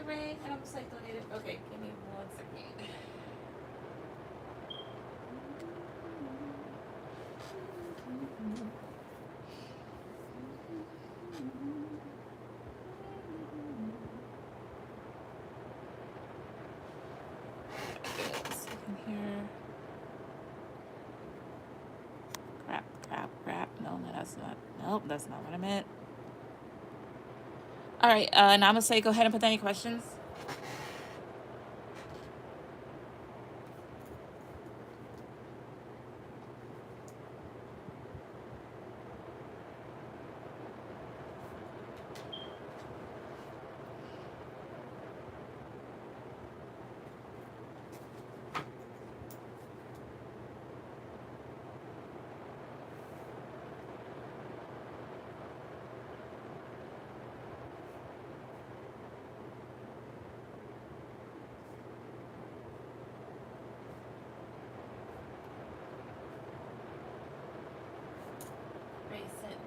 Ray? And I'm just like, donated. Okay, give me 1 second. Here. Crap. No, that's not. Nope, that's not what I meant. All right, Namaste. Go ahead and put down any questions.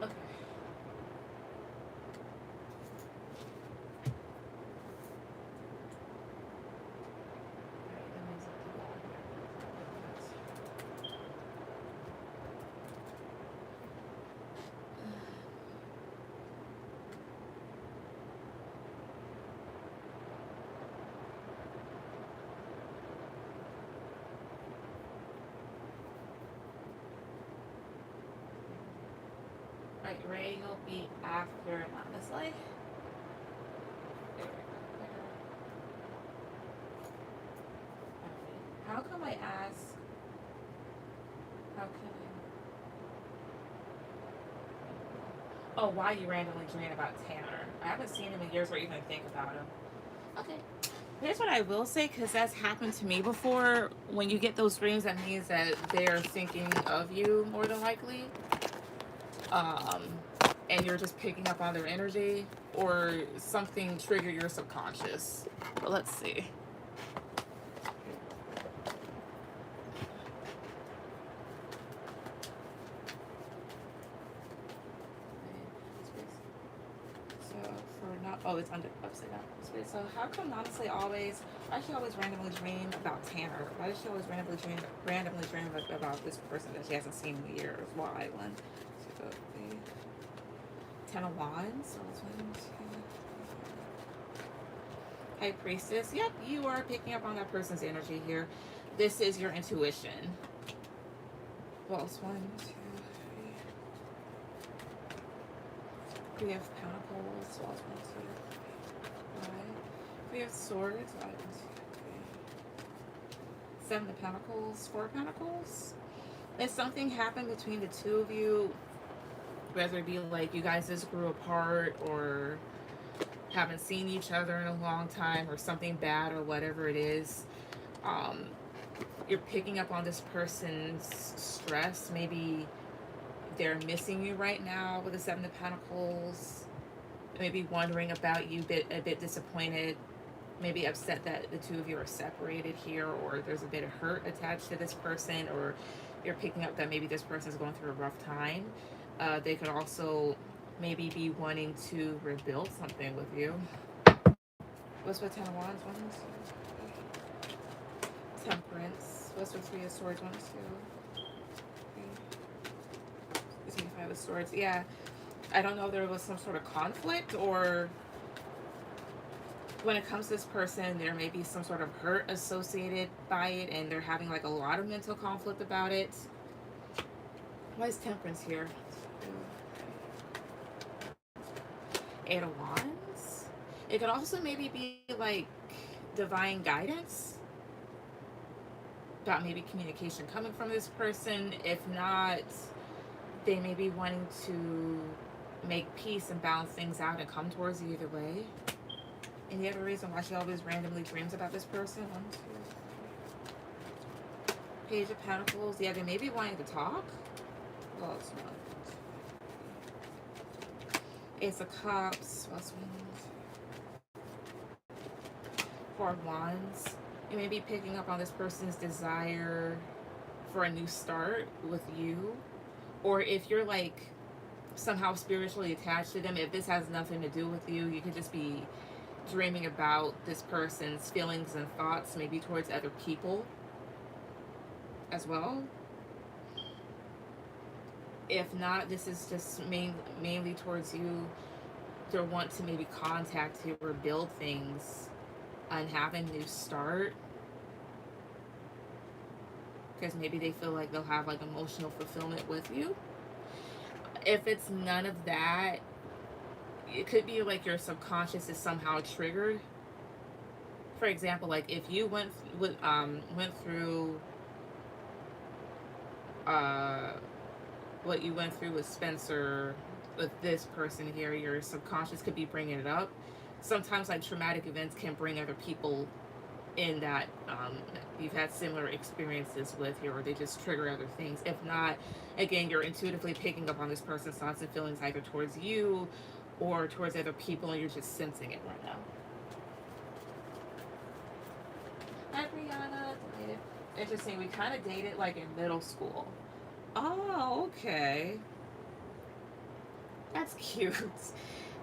Okay. Right, Ray, you'll be after honestly. How come I ask? How can I? Oh, why you randomly dream about Tanner? I haven't seen him in years or even think about him. Okay. Here's what I will say, because that's happened to me before. When you get those dreams, that means that they're thinking of you more than likely. Um, and you're just picking up on their energy, or something trigger your subconscious. But let's see. So for not, oh, it's under upside down. So how come honestly always? Why does she always randomly dream about Tanner? Why does she always randomly dream about this person that she hasn't seen in years? Why? One, two, three. 10 of Wands. High Priestess. Yep, you are picking up on that person's energy here. This is your intuition. Well, it's 1, 2, 3. 3 of Pentacles. Well, it's 1, 2, 3, 5. 3 of Swords. 1, 2, 3. 7 of Pentacles. 4 of Pentacles. If something happened between the two of you, whether it be like you guys just grew apart or haven't seen each other in a long time or something bad or whatever it is, you're picking up on this person's stress. Maybe they're missing you right now with the 7 of Pentacles. Maybe wondering about you, a bit disappointed, maybe upset that the two of you are separated here, or there's a bit of hurt attached to this person, or you're picking up that maybe this person is going through a rough time. They could also maybe be wanting to rebuild something with you. What's with 10 of Wands? 1, 2, 3. Temperance. What's with 3 of Swords? 1, 2, 3. Excuse me, 5 of Swords. Yeah, I don't know if there was some sort of conflict, or when it comes to this person, there may be some sort of hurt associated by it, and they're having like a lot of mental conflict about it. Why is Temperance here? 8 of Wands. It could also maybe be like divine guidance about maybe communication coming from this person. If not, they may be wanting to make peace and balance things out and come towards you either way. Any other reason why she always randomly dreams about this person? 1, 2. Page of Pentacles. Yeah, they may be wanting to talk. Well, it's not. Ace of Cups. What's 4 of Wands. You may be picking up on this person's desire for a new start with you. Or if you're like somehow spiritually attached to them, if this has nothing to do with you, you could just be dreaming about this person's feelings and thoughts, maybe towards other people as well. If not, this is just mainly towards you. They want to maybe contact you or build things and have a new start, because maybe they feel like they'll have like emotional fulfillment with you. If it's none of that, it could be like your subconscious is somehow triggered. For example, like if you went through what you went through with Spencer, with this person here, your subconscious could be bringing it up. Sometimes like traumatic events can bring other people in that you've had similar experiences with here, or they just trigger other things. If not, again, you're intuitively picking up on this person's thoughts and feelings either towards you or towards other people, and you're just sensing it right now. Hi, Brianna. Interesting. We kind of dated like in middle school. Oh, okay. That's cute.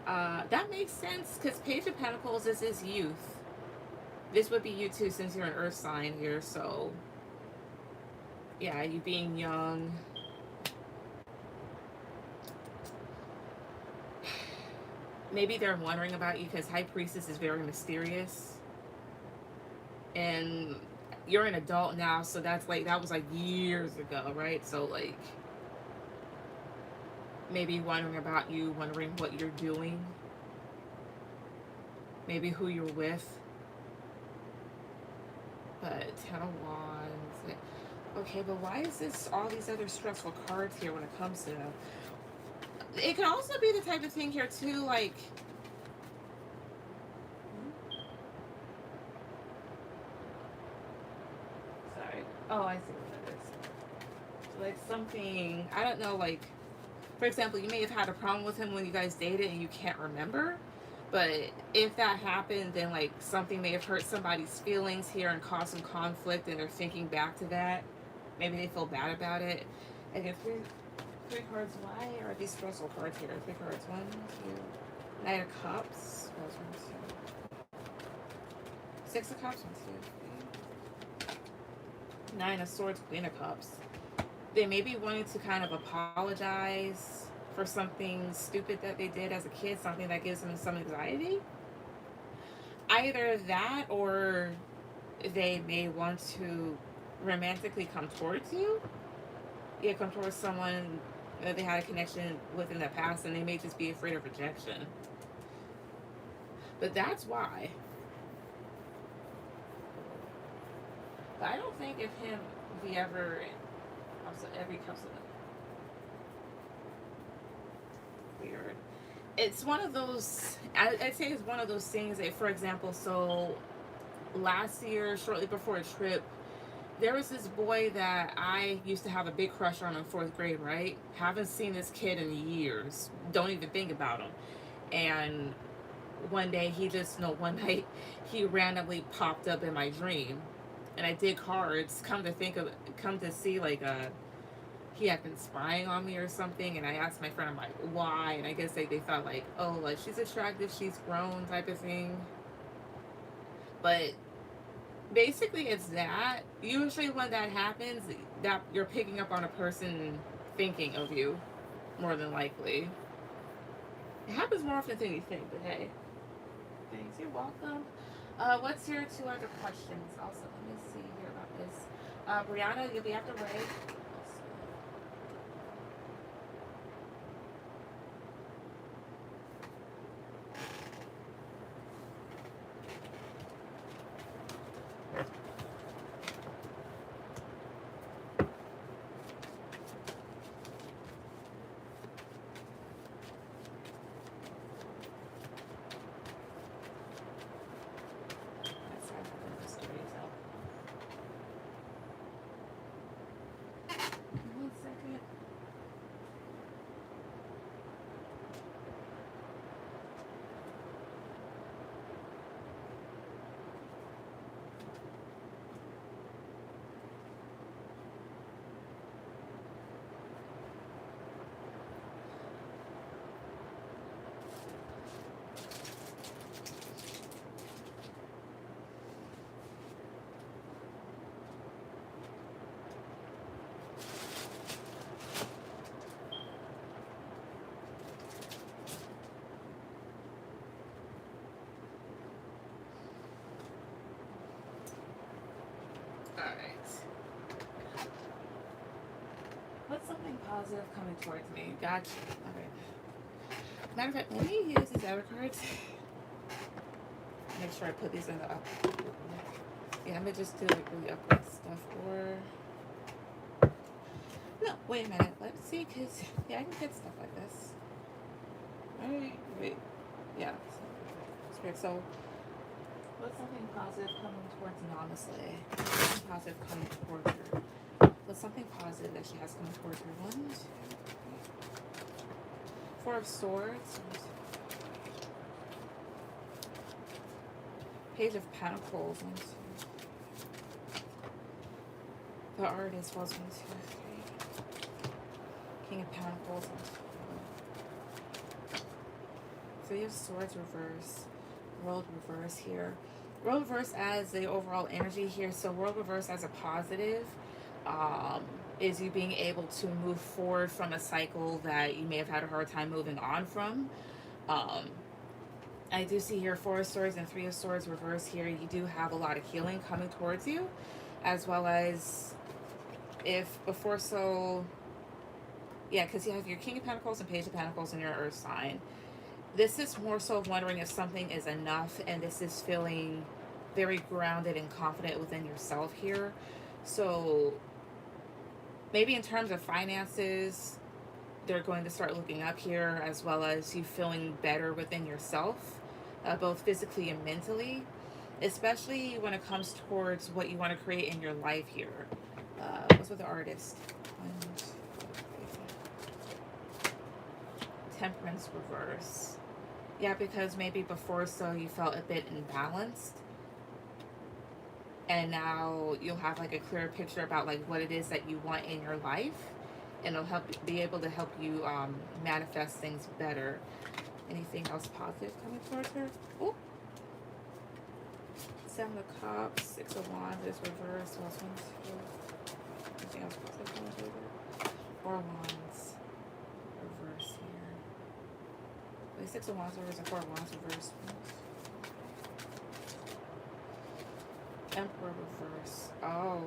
That makes sense, because Page of Pentacles is his youth. This would be you too, since you're an earth sign here, so yeah, you being young. Maybe they're wondering about you because High Priestess is very mysterious. And you're an adult now, so that's like, that was like years ago, right? So like, maybe wondering about you, wondering what you're doing, maybe who you're with. But 10 of Wands. Okay, but why is this all these other stressful cards here when it comes to them? It can also be the type of thing here too, like, sorry. Oh, I see what it is. Like something, I don't know, like, for example, you may have had a problem with him when you guys dated and you can't remember. But if that happened, then like something may have hurt somebody's feelings here and caused some conflict, and they're thinking back to that. Maybe they feel bad about it. And if three cards, why are these stressful cards here? 3 cards, 1, 2, 9 of Cups, 6 of Cups, 1, 2, 3, 9 of Swords, Queen of Cups. They may be wanting to kind of apologize for something stupid that they did as a kid, something that gives them some anxiety. Either that, or they may want to romantically come towards you. Yeah, come towards someone that they had a connection with in the past, and they may just be afraid of rejection. But that's why. But I don't think if he ever, every cups of weird. It's one of those, I'd say it's one of those things that, for example, so last year, shortly before a trip, there was this boy that I used to have a big crush on in 4th grade, right? Haven't seen this kid in years. Don't even think about him. And one day one night, he randomly popped up in my dream. And I did cards, come to see, like, he had been spying on me or something. And I asked my friend, I'm like, why? And I guess they thought like, oh, like she's attractive, she's grown type of thing. But basically it's that. Usually when that happens, that you're picking up on a person thinking of you, more than likely. It happens more often than you think, but hey. Thanks, you're welcome. What's your 2 other questions? Also, let me see here about this. Brianna, you'll be after Ray. positive coming towards me? Gotcha. Okay. Matter of fact, let me use these other cards. Make sure I put these in the up. Yeah, I'm gonna just do like really upward stuff. Or no, wait a minute. Let's see, cause yeah, I can get stuff like this. Alright, wait. Yeah. So what's something positive coming towards Namaste? What's something positive coming towards her? What's something positive that she has coming towards her? 1, 2, 3. Four of Swords. Page of Pentacles. 1, 2. The Artist was 1, 2, 3. King of Pentacles. 1, 2. Three of Swords reverse. World reverse here. World reverse as the overall energy here. So world reverse as a positive is you being able to move forward from a cycle that you may have had a hard time moving on from. I do see here 4 of Swords and 3 of Swords reverse here. You do have a lot of healing coming towards you, as well as if before so, yeah, because you have your King of Pentacles and Page of Pentacles in your Earth sign. This is more so wondering if something is enough, and this is feeling very grounded and confident within yourself here. So maybe in terms of finances, they're going to start looking up here, as well as you feeling better within yourself, both physically and mentally, especially when it comes towards what you want to create in your life here. What's with the Artist? Temperance reverse. Yeah, because maybe before so you felt a bit imbalanced, and now you'll have like a clearer picture about like what it is that you want in your life, and it'll be able to help you manifest things better. Anything else positive coming towards her? Oh, 7 of Cups, 6 of Wands is reversed. What's 1, 2? Anything else positive coming towards her? 4 of Wands reverse here. Wait, 6 of Wands reverse and 4 of Wands reverse. Emperor reverse. Oh,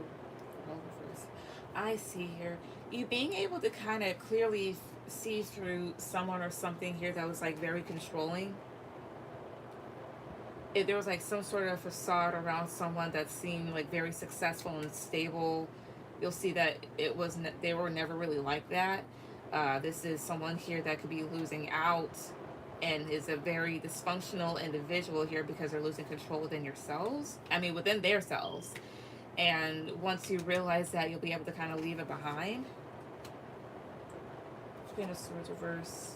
reverse. I see here. You being able to kind of clearly see through someone or something here that was like very controlling. There was like some sort of facade around someone that seemed like very successful and stable. You'll see that they were never really like that. This is someone here that could be losing out and is a very dysfunctional individual here because they're losing control within yourselves. I mean, within their selves. And once you realize that, you'll be able to kind of leave it behind. Queen of Swords reverse.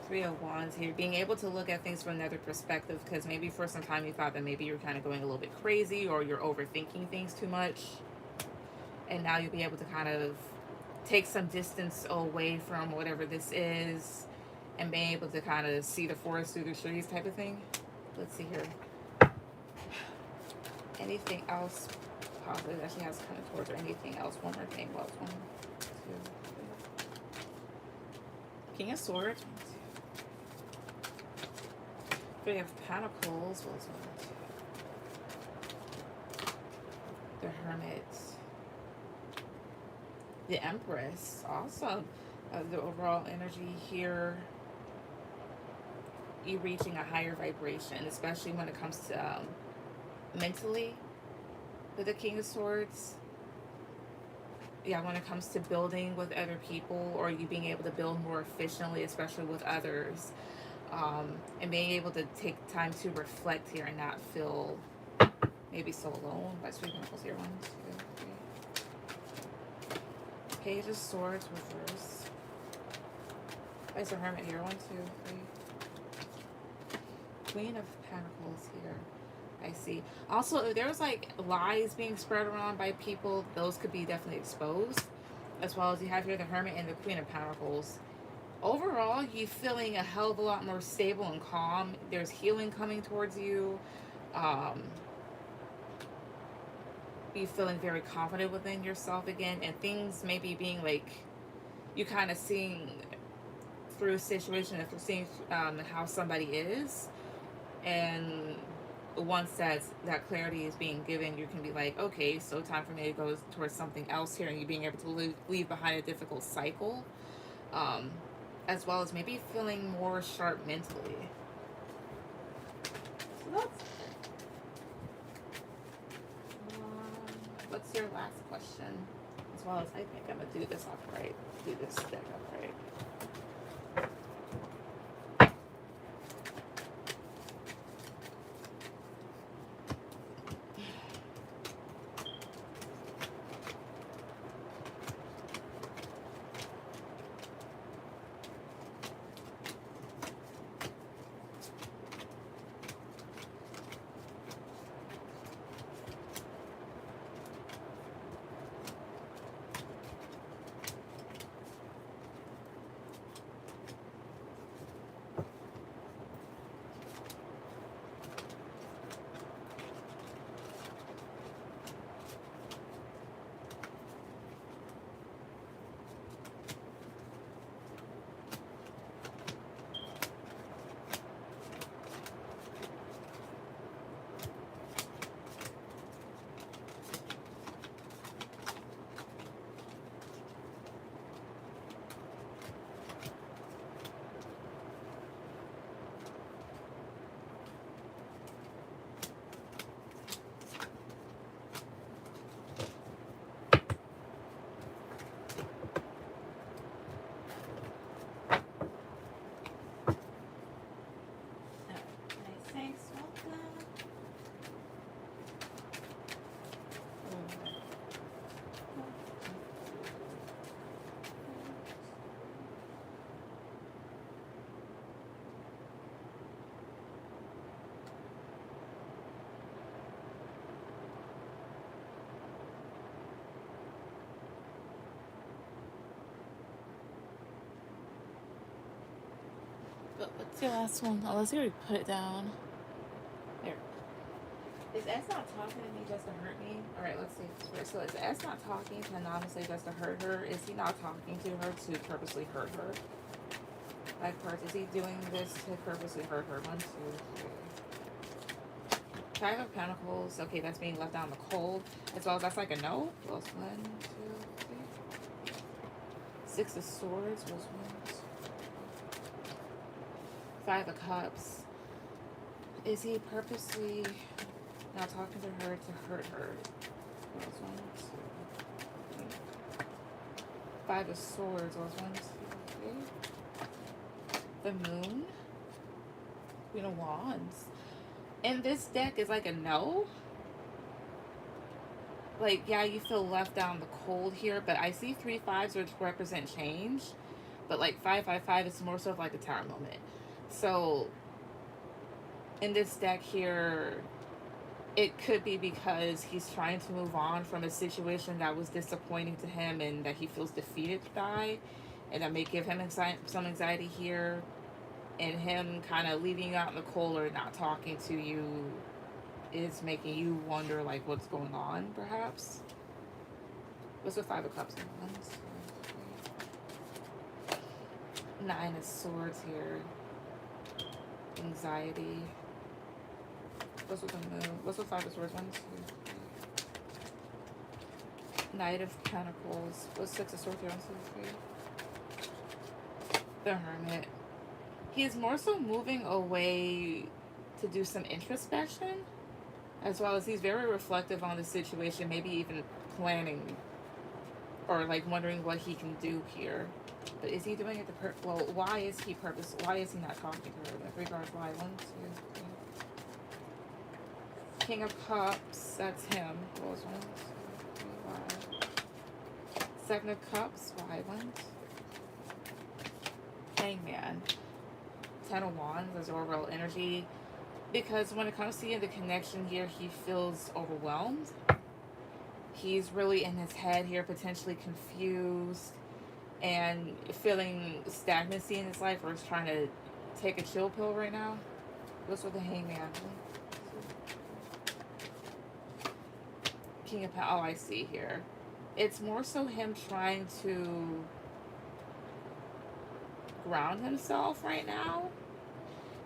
3 of Wands here. Being able to look at things from another perspective, because maybe for some time you thought that maybe you're kind of going a little bit crazy or you're overthinking things too much. And now you'll be able to kind of take some distance away from whatever this is and being able to kind of see the forest through the trees type of thing. Let's see here. Anything else positive that she has coming towards her? Anything else? One more thing. What was 1, 2, 3. King of Swords. 3 of Pentacles. What was 1, 2? The Hermit. The Empress. Awesome. The overall energy here. You reaching a higher vibration, especially when it comes to mentally with the King of Swords. Yeah, when it comes to building with other people, or you being able to build more efficiently, especially with others, and being able to take time to reflect here and not feel maybe so alone. By 3 Pentacles here. 1, 2, 3. Page of Swords reverse. There's a Hermit here. 1, 2, 3. Queen of Pentacles here. I see. Also, if there's like lies being spread around by people, those could be definitely exposed. As well as you have here the Hermit and the Queen of Pentacles. Overall, you feeling a hell of a lot more stable and calm. There's healing coming towards you. You feeling very confident within yourself again, and things maybe being like you kind of seeing through a situation and through seeing how somebody is, and once that clarity is being given, you can be like, okay, so time for me to go towards something else here, and you being able to leave behind a difficult cycle, um, as well as maybe feeling more sharp mentally. So that's what's your last question? As well as I think I'm gonna do this upright, do this deck upright. But what's your last one? Unless you already put it down. There. Is S not talking to me just to hurt me? Alright, let's see. So is S not talking to anonymously just to hurt her? Is he not talking to her to purposely hurt her? Like, is he doing this to purposely hurt her? 1, 2, 3. Five of Pentacles. Okay, that's being left out in the cold. As well as that's like a no. Plus 1, 2, 3. 6 of Swords. Was 1, 2. 5 of Cups. Is he purposely not talking to her to hurt her? 1, 2, 3. 5 of Swords. Was 1, 2, 3. The Moon. Queen of Wands. And this deck is like a no. Like, yeah, you feel left out in the cold here, but I see 3 5s which represent change. But like 5, 5, 5 is more so of like a tower moment. So in this deck here, it could be because he's trying to move on from a situation that was disappointing to him and that he feels defeated by, and that may give him some anxiety here, and him kind of leaving you out in the cold or not talking to you is making you wonder like what's going on, perhaps. What's with 5 of Cups? 1, 2, 3. 9 of Swords here. Anxiety. What's with the Moon? What's with 5 of Swords? 1, 2, 3. Knight of Pentacles. What's 6 of Swords here? 1, 2, 3. The Hermit. He's more so moving away to do some introspection, as well as he's very reflective on the situation, maybe even planning or like wondering what he can do here. But is he doing it well, why is he not talking to her? With regards why? 1, 2, 3. King of Cups, that's him. What was 1, 2, 3, why? 7 of Cups, why? 1, 2. Hangman. 10 of Wands as overall energy. Because when it comes to the connection here, he feels overwhelmed. He's really in his head here, potentially confused and feeling stagnancy in his life, or is trying to take a chill pill right now. What's with the Hangman? King of Pentacles. Oh, I see here. It's more so him trying to ground himself right now.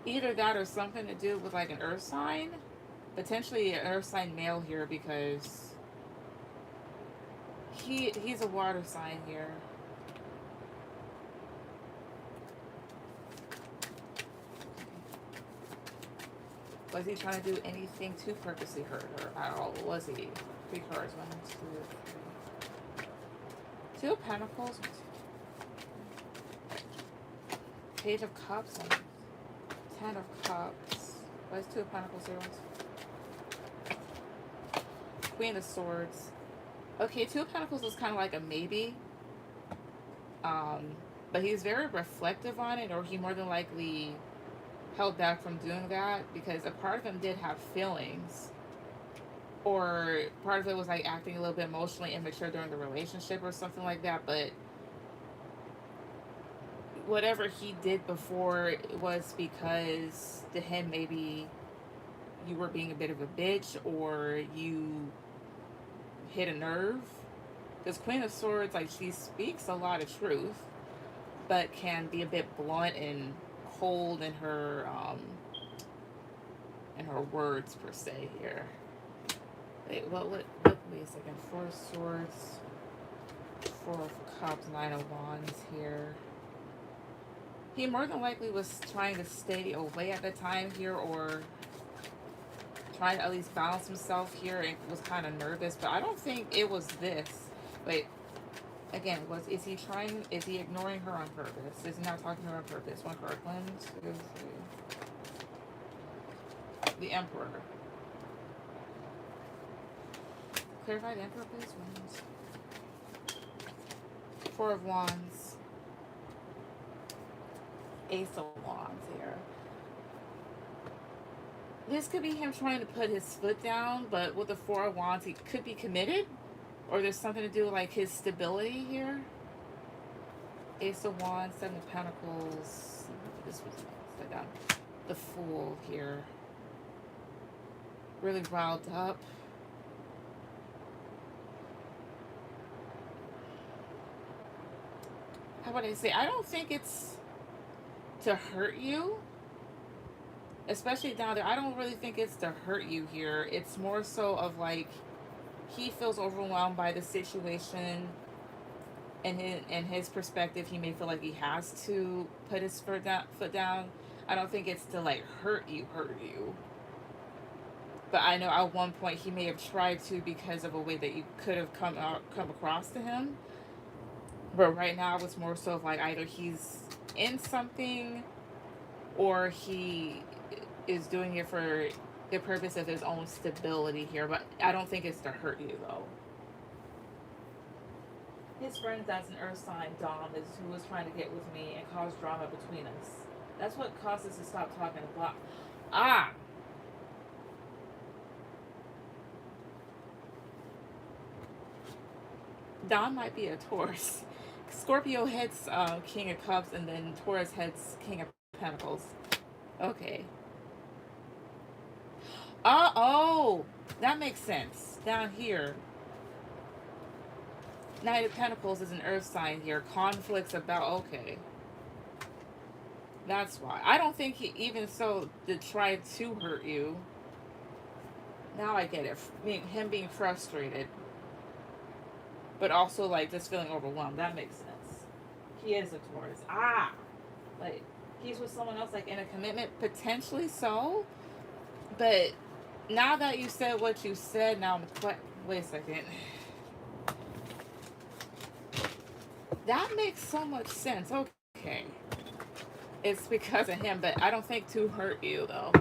Either that or something to do with like an earth sign. Potentially an earth sign male here because he's a water sign here. Was he trying to do anything to purposely hurt her at all? Was he? 3 cards. 1, 2, 3. 2 of Pentacles. Page of Cups and 10 of Cups. Why is 2 of Pentacles here? Queen of Swords. Okay, 2 of Pentacles is kind of like a maybe. But he's very reflective on it, or he more than likely held back from doing that because a part of him did have feelings, or part of it was like acting a little bit emotionally immature during the relationship or something like that. But whatever he did before was because to him maybe you were being a bit of a bitch or you hit a nerve. Because Queen of Swords, like, she speaks a lot of truth, but can be a bit blunt and cold in her words per se here. Wait, wait a second. 4 of Swords, 4 of Cups, 9 of Wands here. He more than likely was trying to stay away at the time here, or trying to at least balance himself here, and was kind of nervous. But I don't think it was this. Wait, again, is he ignoring her on purpose? Is he not talking to her on purpose? 1 card. 1, 2, 3. The Emperor. Clarify the Emperor, please. 4 of Wands. Ace of Wands here. This could be him trying to put his foot down, but with the 4 of Wands, he could be committed. Or there's something to do with, like, his stability here. Ace of Wands, 7 of Pentacles. This was upside down. The Fool here. Really riled up. How about I say? I don't think it's to hurt you. Especially down there. I don't really think it's to hurt you here. It's more so of, like, he feels overwhelmed by the situation, and in his perspective, he may feel like he has to put his foot down. I don't think it's to, like, hurt you. But I know at one point he may have tried to because of a way that you could have come across to him. But right now it's more so of, like, either he's in something or he is doing it for the purpose of his own stability here, but I don't think it's to hurt you, though. His friend that's an earth sign, Dom, is who was trying to get with me and cause drama between us. That's what caused us to stop talking a lot. Ah! Dom might be a Taurus. Scorpio heads King of Cups, and then Taurus heads King of Pentacles. Okay. Oh, that makes sense. Down here, Knight of Pentacles is an earth sign here. Conflicts about, okay. That's why. I don't think he even so to try to hurt you. Now I get it. Him being frustrated. But also, like, just feeling overwhelmed. That makes sense. He is a Taurus. Ah! Like, he's with someone else, like, in a commitment? Potentially so. But now that you said what you said, now I'm... Wait a second. That makes so much sense. Okay. It's because of him, but I don't think to hurt you, though.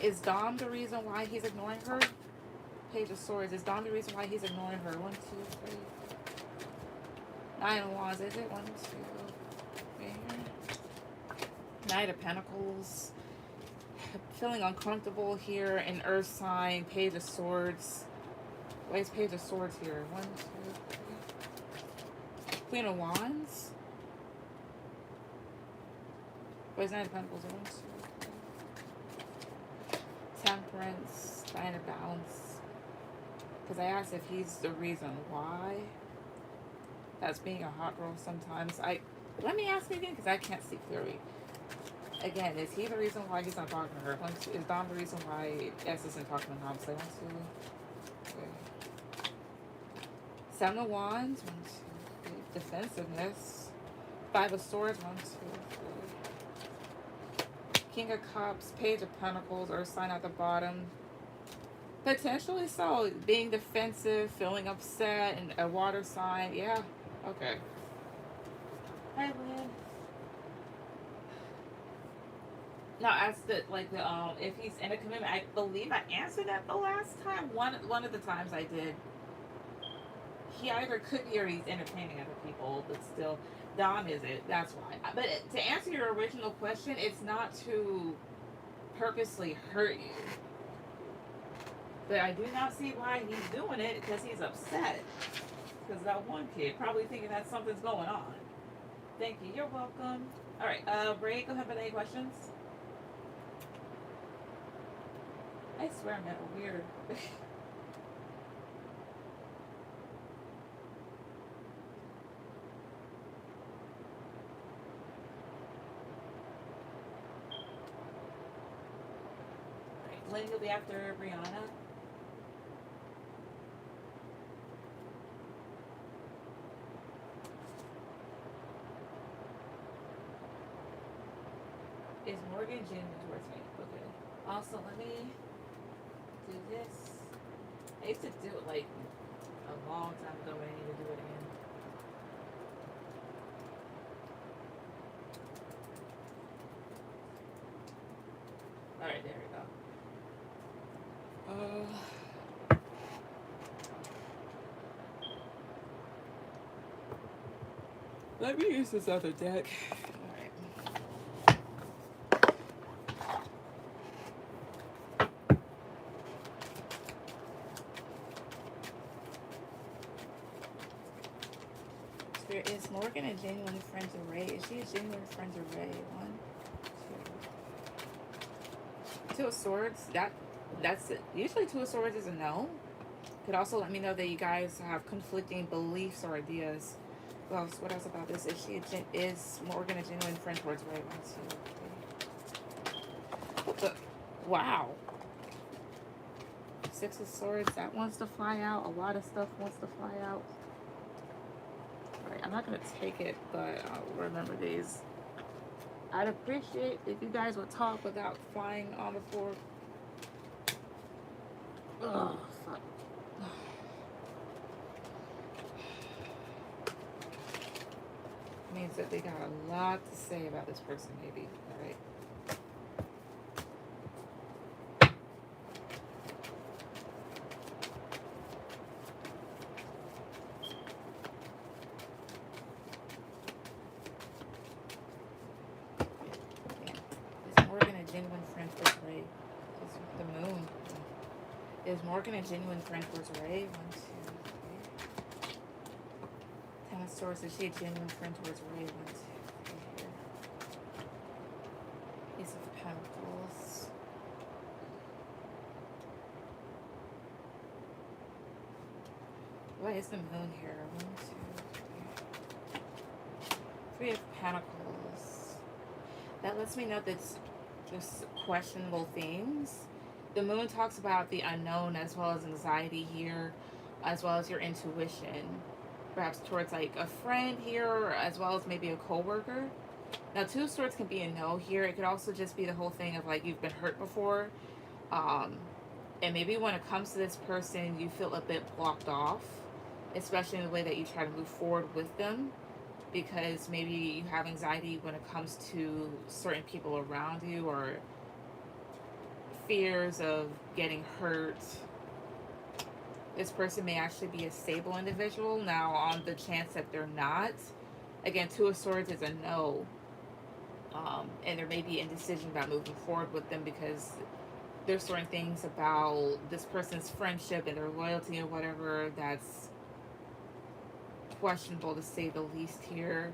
Is Dom the reason why he's ignoring her? Page of Swords. Is Dom the reason why he's ignoring her? 1, 2, 3. 9 of Wands. Is it? 1, 2. Knight of Pentacles. Feeling uncomfortable here. An earth sign. Page of Swords. Why is Page of Swords here? 1, 2, 3. Queen of Wands. Why is Knight of Pentacles? 1, 2, 3. Temperance. Trying to balance. Because I asked if he's the reason why. That's being a hot girl sometimes. Let me ask again because I can't see clearly. Again, is he the reason why he's not talking to her? Is Dom the reason why S isn't talking to Dom? So 1, 2, 3. 7 of Wands. 1, 2, 3. Defensiveness. 5 of Swords. 1, 2, 3. King of Cups. Page of Pentacles. Earth sign at the bottom. Potentially so. Being defensive, feeling upset, and a water sign. Yeah. Okay. Hi, Lynn. Now, as the if he's in a commitment, I believe I answered that the last time. One of the times I did. He either could be or he's entertaining other people, but still, Dom is it. That's why. But to answer your original question, it's not to purposely hurt you. But I do not see why he's doing it, because he's upset. Because that one kid probably thinking that something's going on. Thank you. You're welcome. All right, Ray, go ahead with any questions. I swear I'm that weird. Alright, Lynn, you'll be after Brianna. Is Morgan genuine towards me? Okay. Also, let me do this. I used to do it like a long time ago, but I need to do it again. Alright, there we go. Let me use this other deck. Is Morgan a genuine friend to Ray? Is she a genuine friend to Ray? 1, 2. 2 of Swords. That's it. Usually 2 of Swords is a no. Could also let me know that you guys have conflicting beliefs or ideas. Well, what else about this? Is Morgan a genuine friend towards Ray? 1, 2, 3. Wow. 6 of Swords. That wants to fly out. A lot of stuff wants to fly out. I'm not going to take it, but I'll remember these. I'd appreciate if you guys would talk without flying on the floor. Oh, fuck. Means that they got a lot to say about this person, maybe. All right. Is Morgan a genuine friend towards Ray? 1, 2, 3. 10 of Swords. Is she a genuine friend towards Ray? 1, 2, 3. Ace of Pentacles. What is the moon here? 1, 2, 3. 3 of Pentacles. That lets me know that it's just questionable themes. The moon talks about the unknown as well as anxiety here, as well as your intuition, perhaps towards like a friend here, as well as maybe a coworker. Now, 2 of Swords can be a no here. It could also just be the whole thing of like you've been hurt before, and maybe when it comes to this person, you feel a bit blocked off, especially in the way that you try to move forward with them, because maybe you have anxiety when it comes to certain people around you, or fears of getting hurt. This person may actually be a stable individual. Now, on the chance that they're not, again, 2 of Swords is a no. And there may be indecision about moving forward with them because there's certain things about this person's friendship and their loyalty or whatever that's questionable, to say the least here.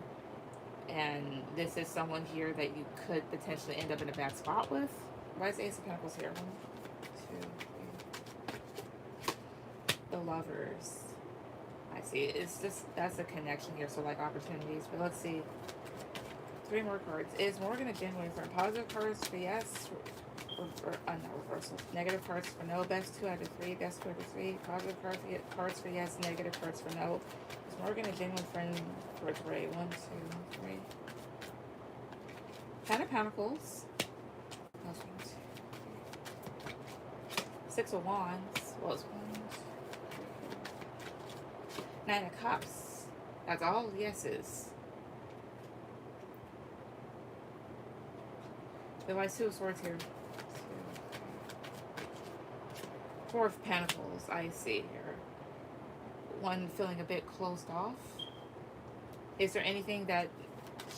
And this is someone here that you could potentially end up in a bad spot with. Why is Ace of Pentacles here? 1, 2, 3. The Lovers. I see. It's just, that's a connection here. So like opportunities. But let's see. 3 more cards. Is Morgan a genuine friend? Positive cards for yes, not reversal. Negative cards for no. Best 2 out of 3. Best 2 out of 3. Positive cards for yes. Negative cards for no. Is Morgan a genuine friend for 3? 1, 2, 3. 10 of Pentacles. That's 1, 2, 3. 6 of Wands. Well, it's 1, 2, 3, 9 of Cups. That's all yeses. The Wise 2 of Swords here. 4 of Pentacles, I see here. 1 feeling a bit closed off. Is there anything that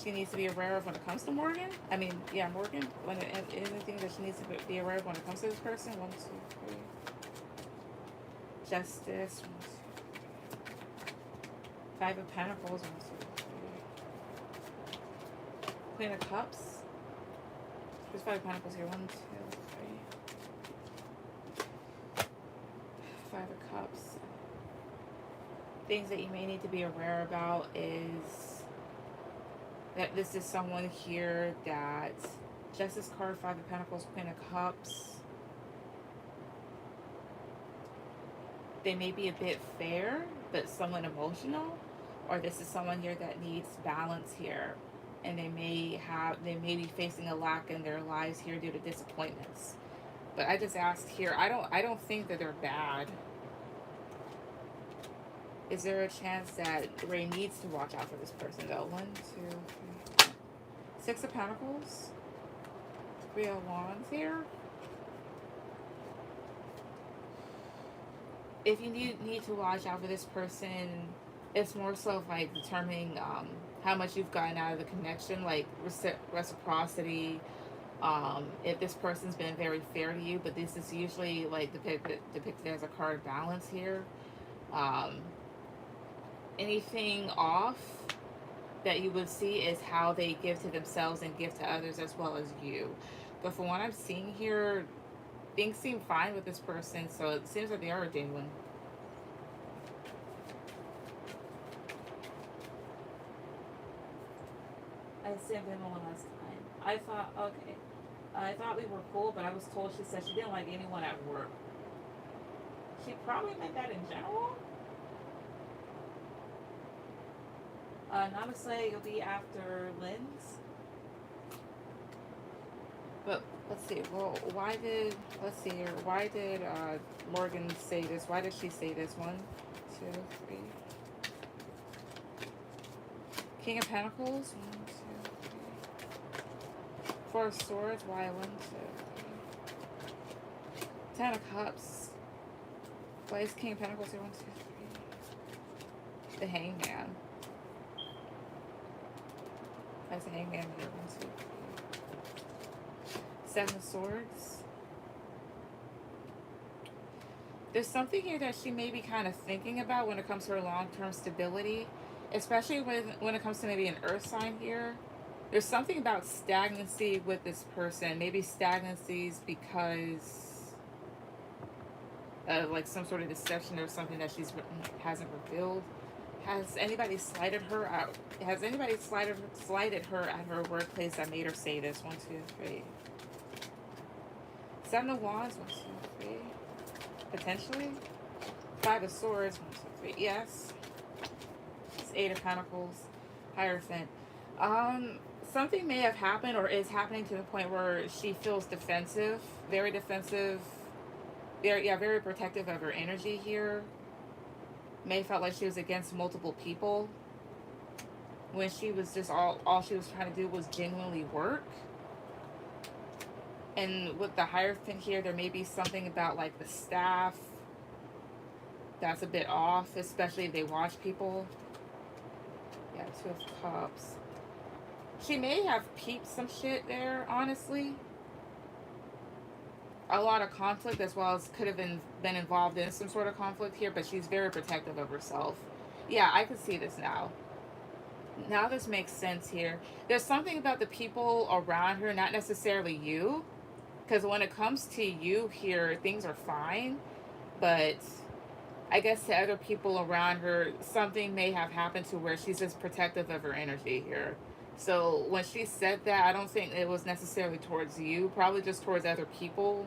she needs to be aware of when it comes to Morgan? I mean, yeah, Morgan. Anything that she needs to be aware of when it comes to this person? 1, 2, 3. Justice. 1, 2, 3. 5 of Pentacles. 1, 2, 3. Queen of Cups. There's 5 of Pentacles here. 1, 2, 3. 5 of Cups. Things that you may need to be aware about is that this is someone here that Justice card, 5 of Pentacles, Queen of Cups. They may be a bit fair, but somewhat emotional. Or this is someone here that needs balance here. And they may be facing a lack in their lives here due to disappointments. But I just asked here, I don't think that they're bad. Is there a chance that Ray needs to watch out for this person though? 1, 2, 3. 6 of Pentacles. 3 of Wands here. If you need to watch out for this person, it's more so of like determining how much you've gotten out of the connection, like reciprocity. If this person's been very fair to you, but this is usually like depicted as a card balance here. Anything off that you would see is how they give to themselves and give to others as well as you. But from what I'm seeing here, things seem fine with this person, so it seems like they are genuine. I sent Venmo last time. I thought we were cool, but I was told she said she didn't like anyone at work. She probably meant that in general. Namaste, you'll be after Lynn's. But let's see. Well, why did Morgan say this? Why did she say this? 1, 2, 3. King of Pentacles. 1, 2, 3. 4 of Swords. Why? 1, 2, 3. 10 of Cups. Why is King of Pentacles here? 1, 2, 3. The Hangman. That's the Hangman here. 1, 2, 3. 7 of Swords. There's something here that she may be kind of thinking about when it comes to her long-term stability, especially when it comes to maybe an earth sign here. There's something about stagnancy with this person. Maybe stagnancies because of like some sort of deception or something that she hasn't revealed. Has anybody slighted her out? Has anybody slighted her at her workplace that made her say this? 1, 2, 3. 7 of Wands. 1, 2, 3. Potentially. 5 of Swords. 1, 2, 3. Yes. It's 8 of Pentacles. Hierophant. Something may have happened or is happening to the point where she feels defensive. Very defensive. Very protective of her energy here. May felt like she was against multiple people when she was just all she was trying to do was genuinely work. And with the Hierophant here, there may be something about like the staff that's a bit off, especially if they watch people. Yeah, 2 of Cups. She may have peeped some shit there, honestly. A lot of conflict, as well as could have been involved in some sort of conflict here, but she's very protective of herself. Yeah, I can see this now. Now this makes sense here. There's something about the people around her, not necessarily you, because when it comes to you here, things are fine, but I guess to other people around her, something may have happened to where she's just protective of her energy here. So when she said that, I don't think it was necessarily towards you, probably just towards other people.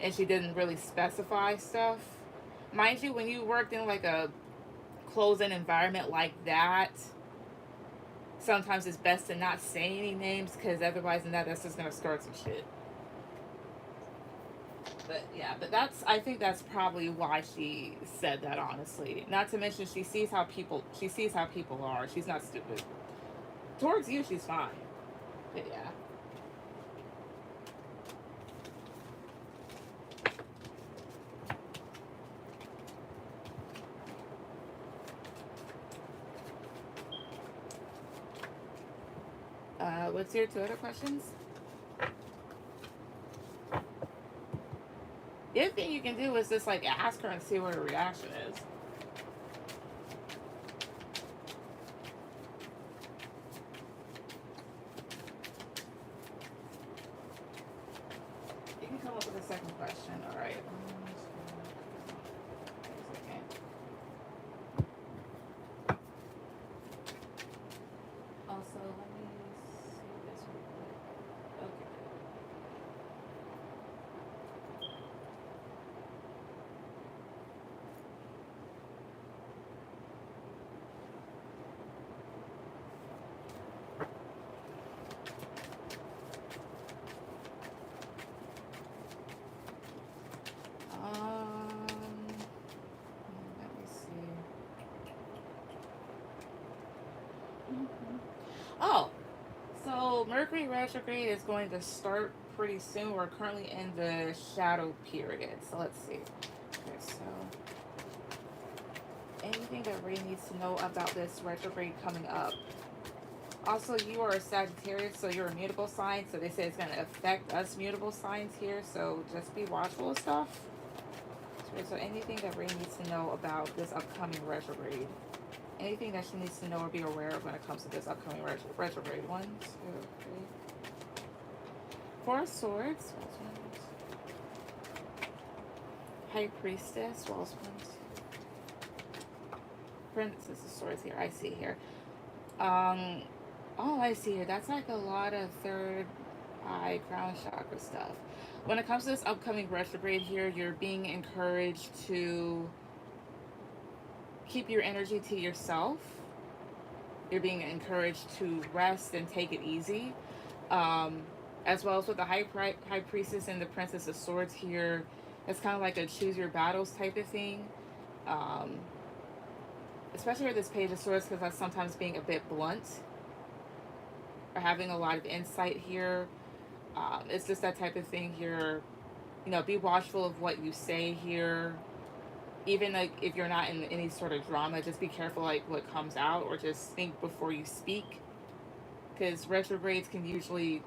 And she didn't really specify stuff. Mind you, when you worked in like a closed-in environment like that, sometimes it's best to not say any names because otherwise, that's just gonna start some shit. But yeah, but I think that's probably why she said that. Honestly, not to mention she sees how people are. She's not stupid. Towards you, she's fine. But yeah. What's your two other questions? The other thing you can do is just like ask her and see what her reaction is. You can come up with a second question. All right. Also, let me see this real quick. Okay. Let me see. Oh, so Mercury retrograde is going to start pretty soon. We're currently in the shadow period. So let's see. Okay, so anything that Ray needs to know about this retrograde coming up. Also, you are a Sagittarius, so you're a mutable sign. So they say it's going to affect us mutable signs here. So just be watchful of stuff. So anything that Ray needs to know about this upcoming retrograde. Anything that she needs to know or be aware of when it comes to this upcoming retrograde. 1, 2, 3. 4 of Swords. High Priestess. Walls 1, 2. Princess of Swords here. I see here. Oh, I see here. That's like a lot of third eye, crown chakra stuff. When it comes to this upcoming retrograde here, you're being encouraged to keep your energy to yourself. You're being encouraged to rest and take it easy. As well as with the High Priestess and the Princess of Swords here, it's kind of like a choose your battles type of thing. Especially with this Page of Swords, because that's sometimes being a bit blunt or having a lot of insight here. It's just that type of thing here. Be watchful of what you say here. Even like if you're not in any sort of drama, just be careful like what comes out, or just think before you speak. Because retrogrades can usually,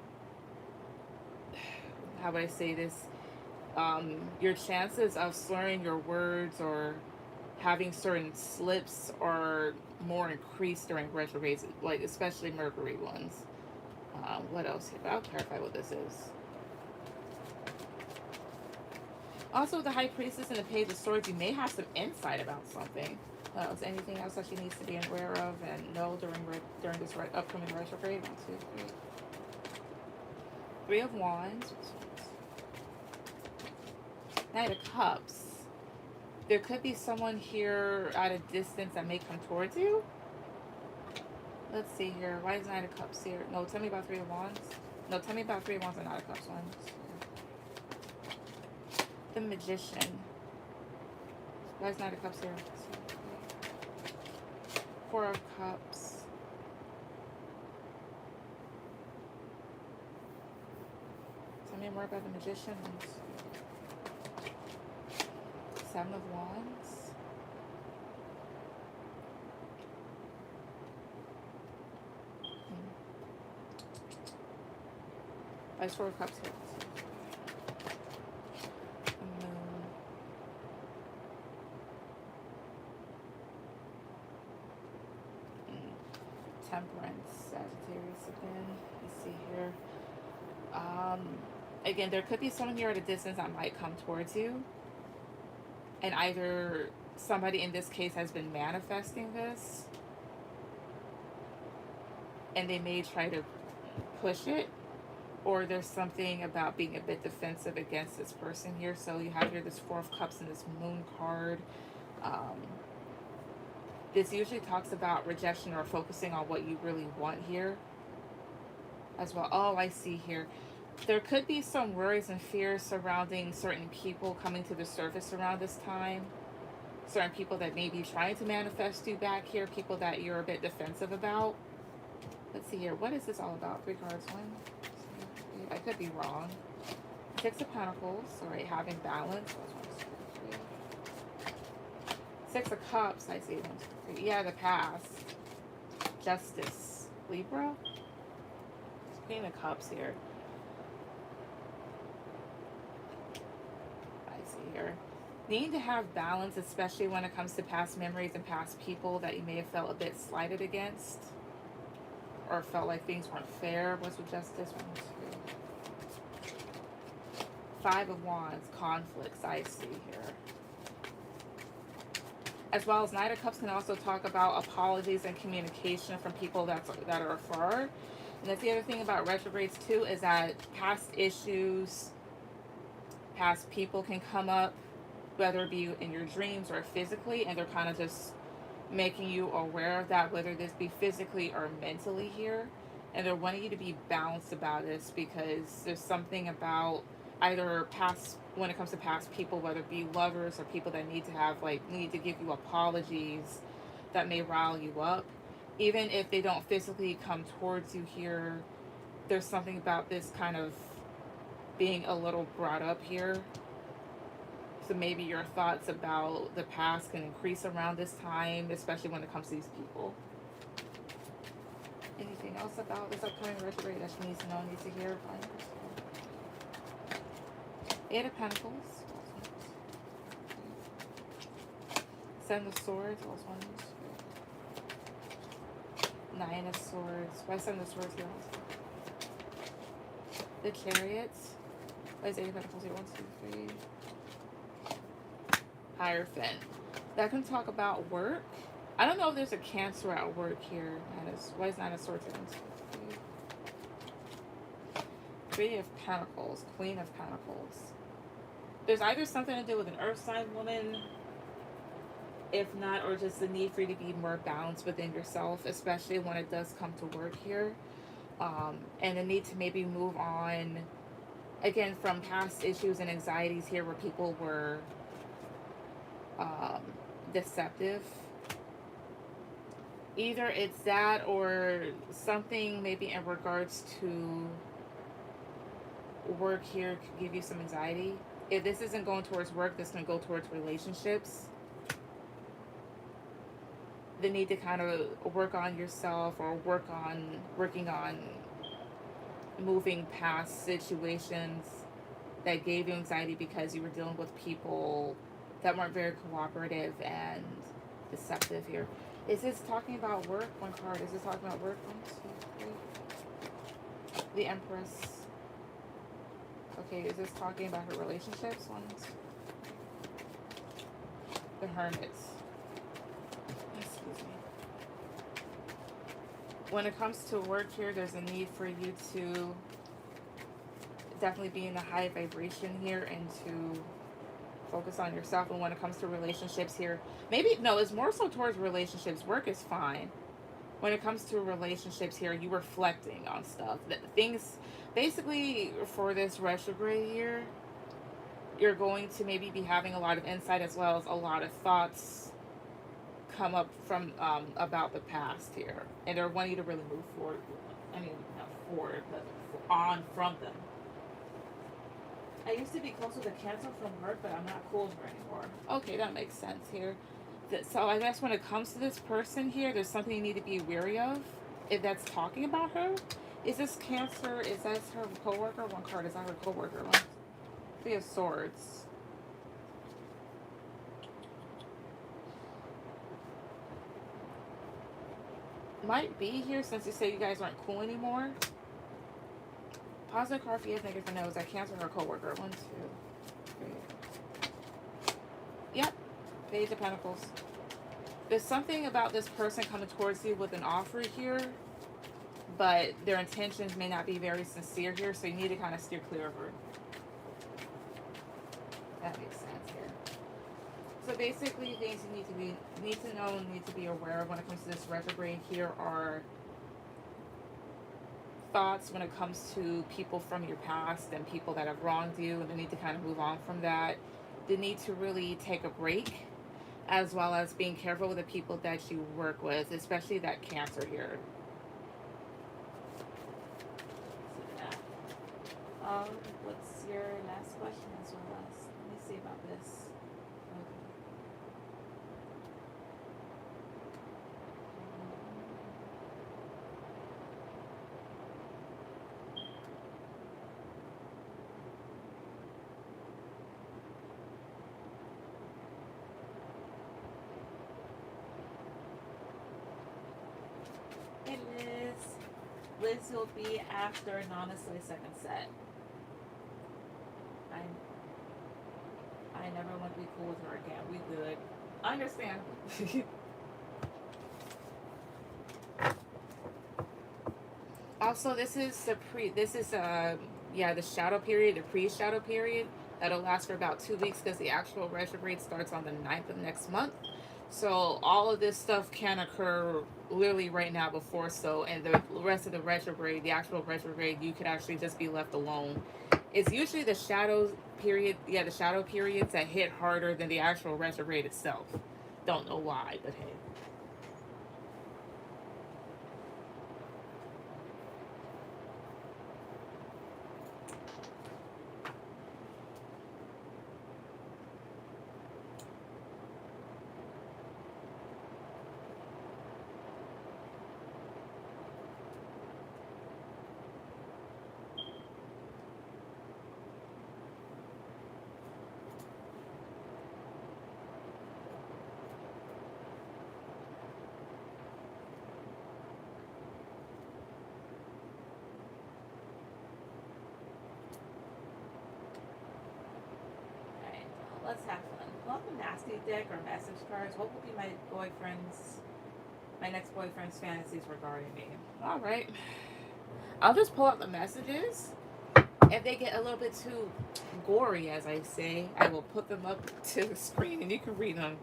how would I say this? Your chances of slurring your words or having certain slips are more increased during retrogrades, like especially Mercury ones. What else here? I'll clarify what this is. Also, the High Priestess and the Page of Swords, you may have some insight about something. What else? Anything else that she needs to be aware of and know during this upcoming retrograde? 1, 2, 3. 3 of Wands. Knight of Cups. There could be someone here at a distance that may come towards you. Let's see here. Why is Knight of Cups here? No, tell me about 3 of Wands. No, tell me about 3 of Wands and Knight of Cups ones. The Magician. Why is Knight of Cups here? 4 of Cups. Tell me more about the Magician. 7 of Wands. Why is 4 of Cups here? Temperance, Sagittarius again. Let's see here. Again, there could be someone here at a distance that might come towards you. And either somebody in this case has been manifesting this, and they may try to push it, or there's something about being a bit defensive against this person here. So you have here this Four of Cups and this Moon card. This usually talks about rejection or focusing on what you really want here as well. Oh, I see here. There could be some worries and fears surrounding certain people coming to the surface around this time. Certain people that may be trying to manifest you back here. People that you're a bit defensive about. Let's see here. What is this all about? 3 cards. 1, 2, 3. I could be wrong. 6 of Pentacles. All right, having balance. 1, 2, 3. 6 of Cups. I see 1, 2, 3. Yeah, the past. Justice. Libra. Queen of Cups here. I see here. Need to have balance, especially when it comes to past memories and past people that you may have felt a bit slighted against, or felt like things weren't fair. What's with Justice? 1, 2. 5 of Wands. Conflicts. I see here. As well as Knight of Cups can also talk about apologies and communication from people that are afar. And that's the other thing about retrogrades too, is that past issues, past people can come up, whether it be in your dreams or physically, and they're kind of just making you aware of that, whether this be physically or mentally here. And they're wanting you to be balanced about this, because there's something about either past, when it comes to past people, whether it be lovers or people that need to have, like, need to give you apologies that may rile you up. Even if they don't physically come towards you here, there's something about this kind of being a little brought up here. So maybe your thoughts about the past can increase around this time, especially when it comes to these people. Anything else about this upcoming retrograde that she needs to know, needs to hear? 8 of Pentacles. 7 of Swords. 9 of Swords. Why 7 of Swords here? The Chariots. Why is 8 of Pentacles here? 1, 2, 3. Hierophant. That can talk about work. I don't know if there's a Cancer at work here. Why is 9 of Swords here? 1, 2, 3. 3 of Pentacles. Queen of Pentacles. There's either something to do with an earth sign woman, if not, or just the need for you to be more balanced within yourself, especially when it does come to work here. And the need to maybe move on, again, from past issues and anxieties here where people were deceptive. Either it's that or something maybe in regards to work here could give you some anxiety. If this isn't going towards work, this can go towards relationships. The need to kind of work on yourself, or working on moving past situations that gave you anxiety because you were dealing with people that weren't very cooperative and deceptive here. Is this talking about work? 1 card. Is this talking about work? 1, 2, 3. The Empress. Okay, is this talking about her relationships? 1, 2. The Hermit. Excuse me. When it comes to work here, there's a need for you to definitely be in a high vibration here and to focus on yourself. And when it comes to relationships here, maybe, no, it's more so towards relationships. Work is fine. When it comes to relationships here, you reflecting on stuff. Things, basically, for this retrograde here, you're going to maybe be having a lot of insight, as well as a lot of thoughts come up from about the past here. And they're wanting you to really move forward. I mean, not forward, but on from them. I used to be close with a Cancer from work, but I'm not cool with her anymore. Okay, that makes sense here. So I guess when it comes to this person here, there's something you need to be wary of. If that's talking about her. Is this Cancer, is that her co-worker? 1 card, is that her co-worker? 1, 3 of Swords. Might be here, since you say you guys aren't cool anymore. Positive card for yes, negative for no. Is that Cancer or co-worker? 1, 2, 3. Yep. Page of Pentacles. There's something about this person coming towards you with an offer here but their intentions may not be very sincere here, so you need to kind of steer clear of her. That makes sense here. So basically, things you need to know and need to be aware of when it comes to this retrograde here are thoughts when it comes to people from your past and people that have wronged you, and they need to kind of move on from that. They need to really take a break, as well as being careful with the people that you work with, especially that Cancer here. What's your last question as well as? Let me see about this. Okay. Hey Liz. Liz will be after Anonymously second set. I never want to be cool with her again. We good. I understand. Also, this is the shadow period, the pre-shadow period. That'll last for about 2 weeks because the actual retrograde starts on the 9th of next month. So all of this stuff can occur literally right now before so, and the rest of the retrograde, the actual retrograde, you could actually just be left alone. It's usually the shadow period, the shadow periods that hit harder than the actual retrograde itself. Don't know why, but hey. Let's have fun. Pull the nasty deck or message cards. What will be my next boyfriend's fantasies regarding me? All right. I'll just pull out the messages. If they get a little bit too gory, as I say, I will put them up to the screen and you can read them.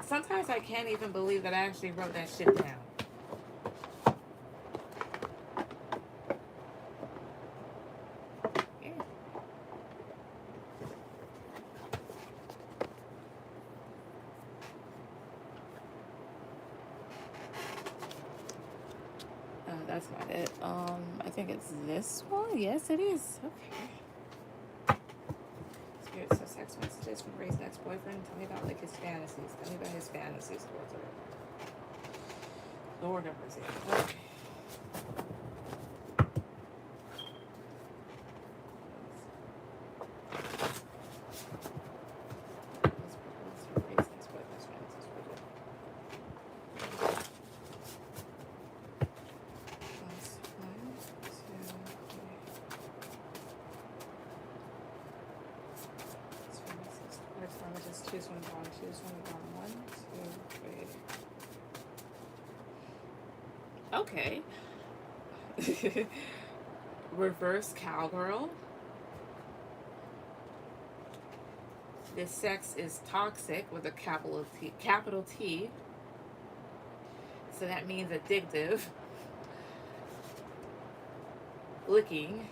Sometimes I can't even believe that I actually wrote that shit down. That's not it. I think it's this one. Yes, it is. Okay. Spirit says sex messages from Ray's next boyfriend. Tell me about like his fantasies. Tell me about his fantasies towards her. Lord have mercy. Okay. Choose one bottom, choose one bottom. 1, 2, 3. Okay. Reverse cowgirl. This sex is toxic with a capital T. So that means addictive. Licking.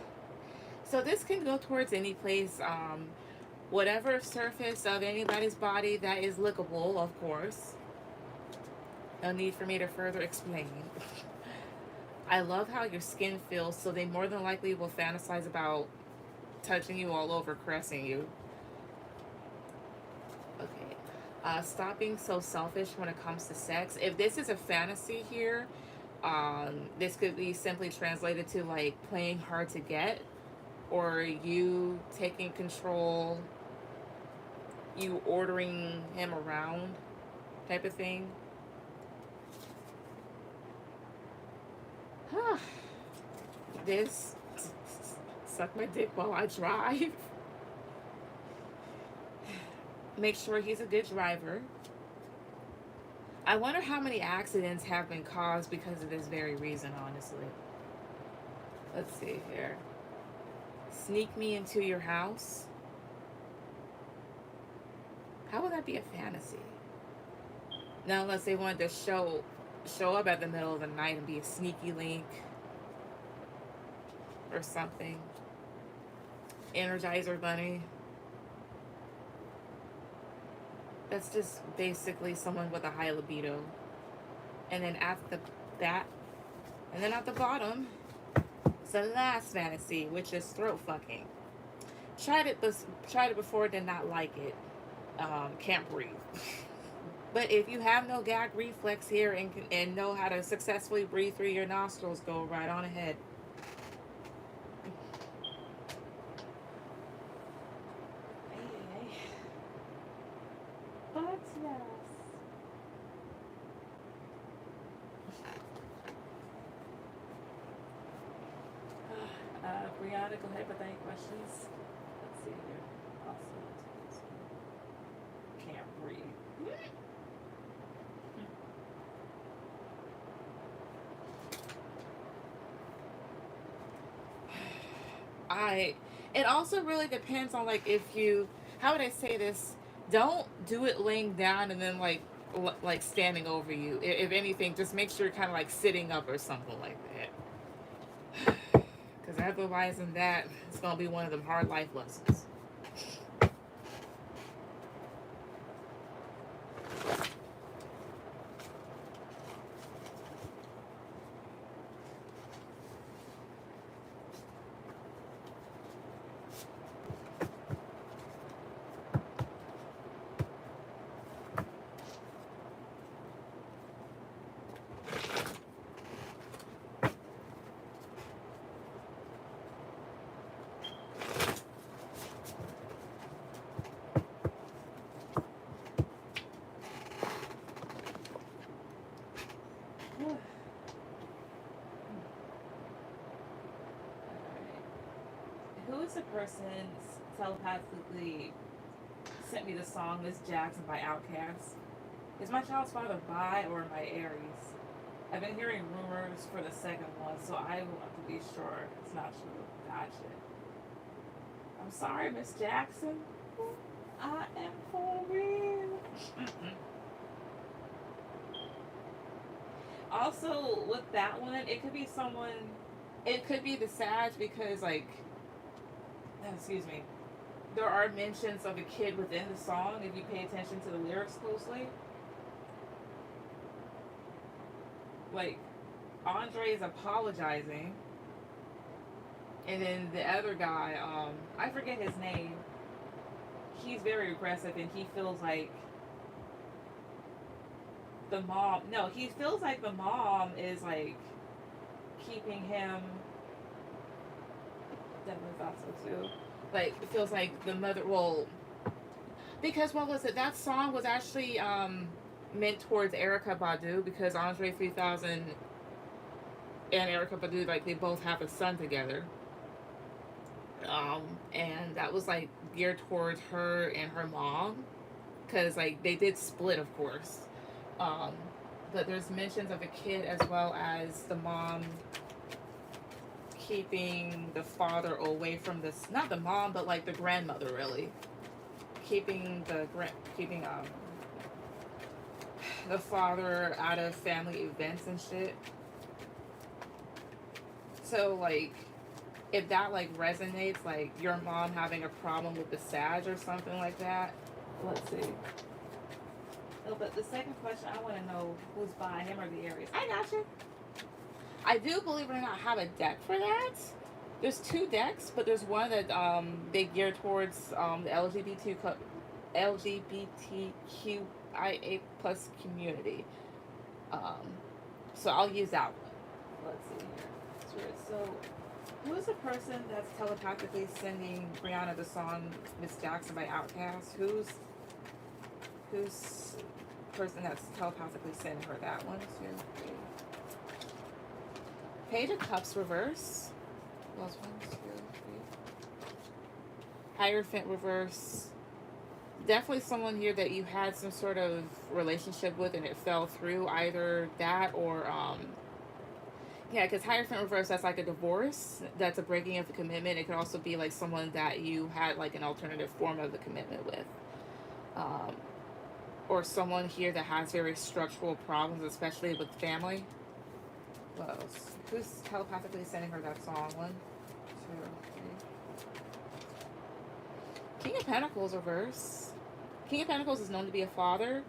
So this can go towards any place. Whatever surface of anybody's body that is lickable, of course. No need for me to further explain. I love how your skin feels, so they more than likely will fantasize about touching you all over, caressing you. Okay. Stop being so selfish when it comes to sex. If this is a fantasy here, this could be simply translated to like playing hard to get, or you taking control, you ordering him around type of thing. This, suck my dick while I drive. Make sure he's a good driver. I wonder how many accidents have been caused because of this very reason, honestly. Let's see here. Sneak me into your house. How would that be a fantasy? Now, unless they wanted to show up at the middle of the night and be a sneaky link or something. Energizer bunny. That's just basically someone with a high libido. And then at the bottom, it's the last fantasy, which is throat fucking. Tried it before, did not like it. Can't breathe. But if you have no gag reflex here and know how to successfully breathe through your nostrils, go right on ahead. But yes. Brianna, go ahead with any questions. Let's see here. Also, can't breathe. It also really depends on, like, if you, how would I say this? Don't do it laying down and then like standing over you. If anything, just make sure you're kind of like sitting up or something like that. Because otherwise than that, it's going to be one of them hard life lessons. Who is the person telepathically sent me the song Miss Jackson by Outkast? Is my child's father bi or am I Aries? I've been hearing rumors for the second one, so I want to be sure it's not true. Gotcha. I'm sorry, Miss Jackson. I am for real. Also, with that one, it could be someone, it could be the Sag because, like, excuse me, there are mentions of a kid within the song if you pay attention to the lyrics closely. Like, Andre is apologizing, and then the other guy, I forget his name, he's very aggressive and he feels like the mom, no, he feels like the mom is like keeping him, definitely thought so too. Like, it feels like the mother, well, because what was it? That song was actually meant towards Erykah Badu because Andre 3000 and Erykah Badu, like, they both have a son together. And that was like geared towards her and her mom because, like, they did split, of course. But there's mentions of a kid as well as the mom keeping the father away from this, not the mom, but like the grandmother, really keeping the father out of family events and shit. So, like, if that like resonates, like your mom having a problem with the Sag or something like that. Let's see. Oh, but the second question, I want to know who's by, him or the Aries. I got you. I do, believe it or not, have a deck for that. There's two decks, but there's one that they gear towards the LGBTQIA plus community. So I'll use that one. Let's see here. So, who is the person that's telepathically sending Brianna the song Miss Jackson by Outkast? Who's person that's telepathically sending her that one? 2, 3. Page of Cups reverse. Well, 1, 2, 3. Hierophant reverse. Definitely someone here that you had some sort of relationship with and it fell through. Either that or yeah, because Hierophant reverse, that's like a divorce. That's a breaking of a commitment. It could also be like someone that you had like an alternative form of the commitment with. Um, or someone here that has very structural problems, especially with family. What else? Who's telepathically sending her that song? One, two, three. King of Pentacles reverse. King of Pentacles is known to be a father.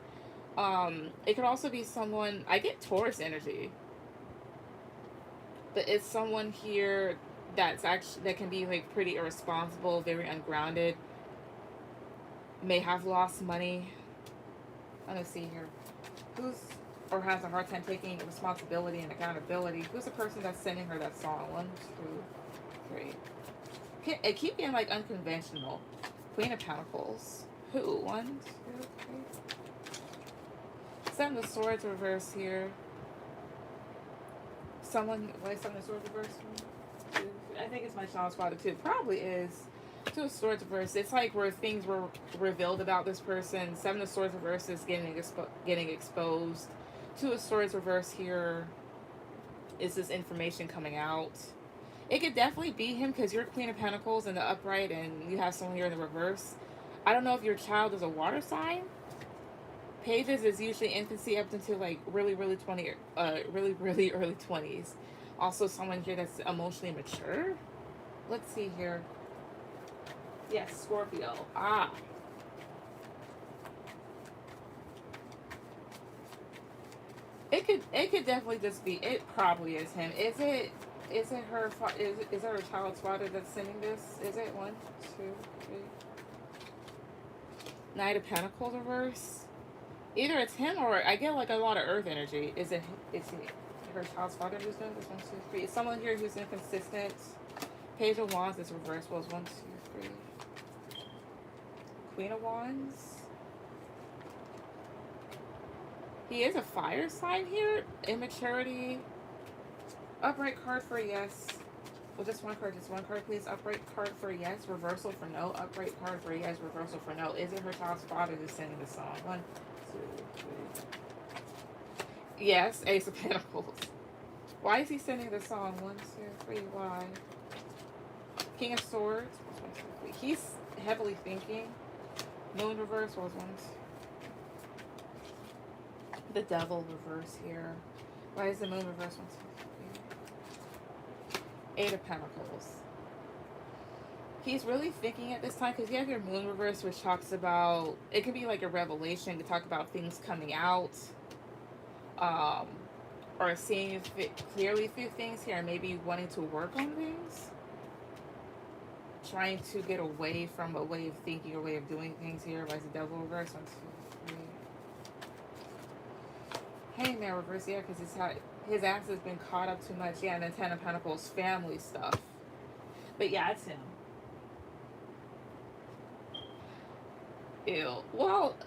It could also be someone. I get Taurus energy, but it's someone here that's actually that can be like pretty irresponsible, very ungrounded. May have lost money. Let me see here. Who's or has a hard time taking responsibility and accountability? Who's the person that's sending her that song? One, two, three. It keep being like unconventional. Queen of Pentacles. Who? One, two, three. Seven of Swords reverse here. Someone, why Seven of Swords reverse? One, two, I think it's my child's father too. Probably is. Two of Swords reverse. It's like where things were revealed about this person. Seven of Swords reverse is getting exposed. Two of Swords reverse here is this information coming out. It could definitely be him because you're Queen of Pentacles in the upright and you have someone here in the reverse. I don't know if your child is a water sign. Pages is usually infancy up until like really early 20s. Also someone here that's emotionally mature. Let's see here. Yes, Scorpio. Ah. It could definitely just be, it probably is him. Is it her is it her child's father that's sending this? Is it? One, two, three. Knight of Pentacles reverse. Either it's him or I get like a lot of earth energy. Is it her child's father who's doing this? One, two, three. Is someone here who's inconsistent? Page of Wands is reversed. Was one, two, three. Queen of Wands. He is a fire sign here. Immaturity. Upright card for a yes. Well, just one card, please. Upright card for a yes. Reversal for no. Upright card for a yes. Reversal for no. Is it her child's father who's sending the song? One, two, three. Yes, Ace of Pentacles. Why is he sending the song? One, two, three. Why? King of Swords. One, two, three. He's heavily thinking. Moon reverse was one. The Devil reverse here. Why is the Moon reverse? One, two, three. Eight of Pentacles. He's really thinking at this time because you have your Moon reverse, which talks about, it can be like a revelation to talk about things coming out, or seeing clearly through things here, maybe wanting to work on things, trying to get away from a way of thinking or way of doing things here. Why is the Devil reverse? One, two, three. Hangman reverse, yeah, because his ass has been caught up too much. Yeah, and then Ten of Pentacles, family stuff. But yeah, it's him. Ew. Well,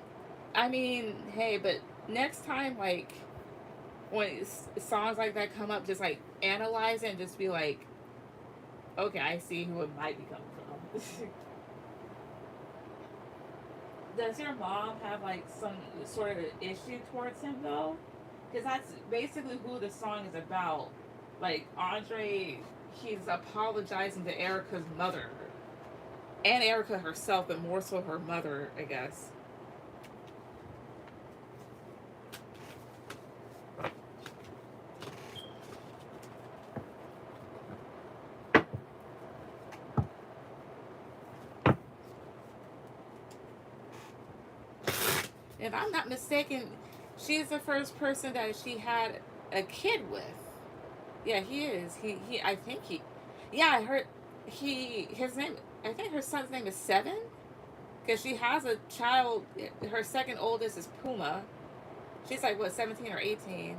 I mean, hey, but next time, like, when songs like that come up, just like analyze it and just be like, okay, I see who it might be coming from. Does your mom have like some sort of issue towards him though? Because that's basically who the song is about. Like Andre, he's apologizing to Erica's mother. And Erica herself, but more so her mother, I guess. If I'm not mistaken, she's the first person that she had a kid with. Yeah, he is. I think yeah, I heard his name, I think her son's name is Seven. Because she has a child, her second oldest is Puma. She's like, what, 17 or 18?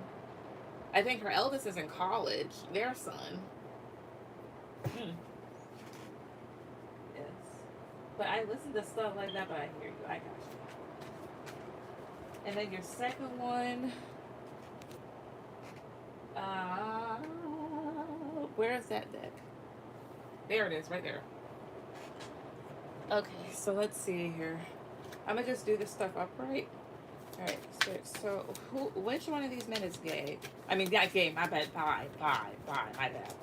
I think her eldest is in college, their son. Yes. But I listen to stuff like that, but I hear you. I got you. And then your second one, where is that deck? There it is, right there. Okay, so let's see here. I'm gonna just do this stuff upright. All right, so which one of these men is gay? I mean, not gay. My bad. Bi. My bad.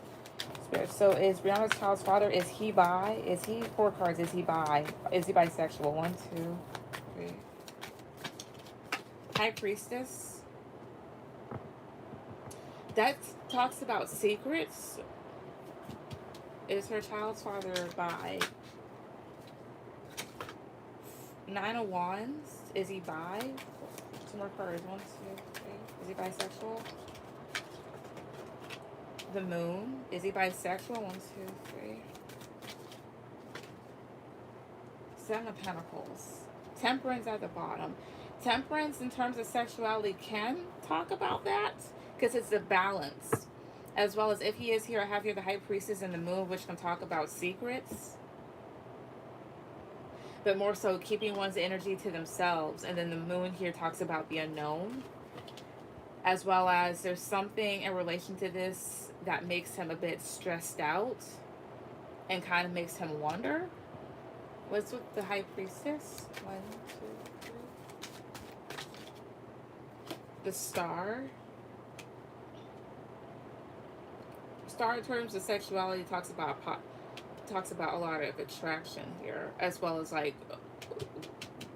Spirit. So is Brianna's child's father? Is he bi? Is he 4 cards? Is he bi? Is he bisexual? 1, 2, 3. High Priestess. That talks about secrets. Is her child's father bi? 9 of Wands. Is he bi? 2 more cards. 1, 2, 3. Is he bisexual? The Moon. Is he bisexual? 1, 2, 3. 7 of Pentacles. Temperance at the bottom. Temperance in terms of sexuality can talk about that because it's the balance. As well as if he is here, I have here the High Priestess and the Moon, which can talk about secrets. But more so keeping one's energy to themselves. And then the Moon here talks about the unknown. As well as there's something in relation to this that makes him a bit stressed out. And kind of makes him wonder. What's with the High Priestess? 1, 2, 3. The Star. Star in terms of sexuality talks about a lot of attraction here, as well as like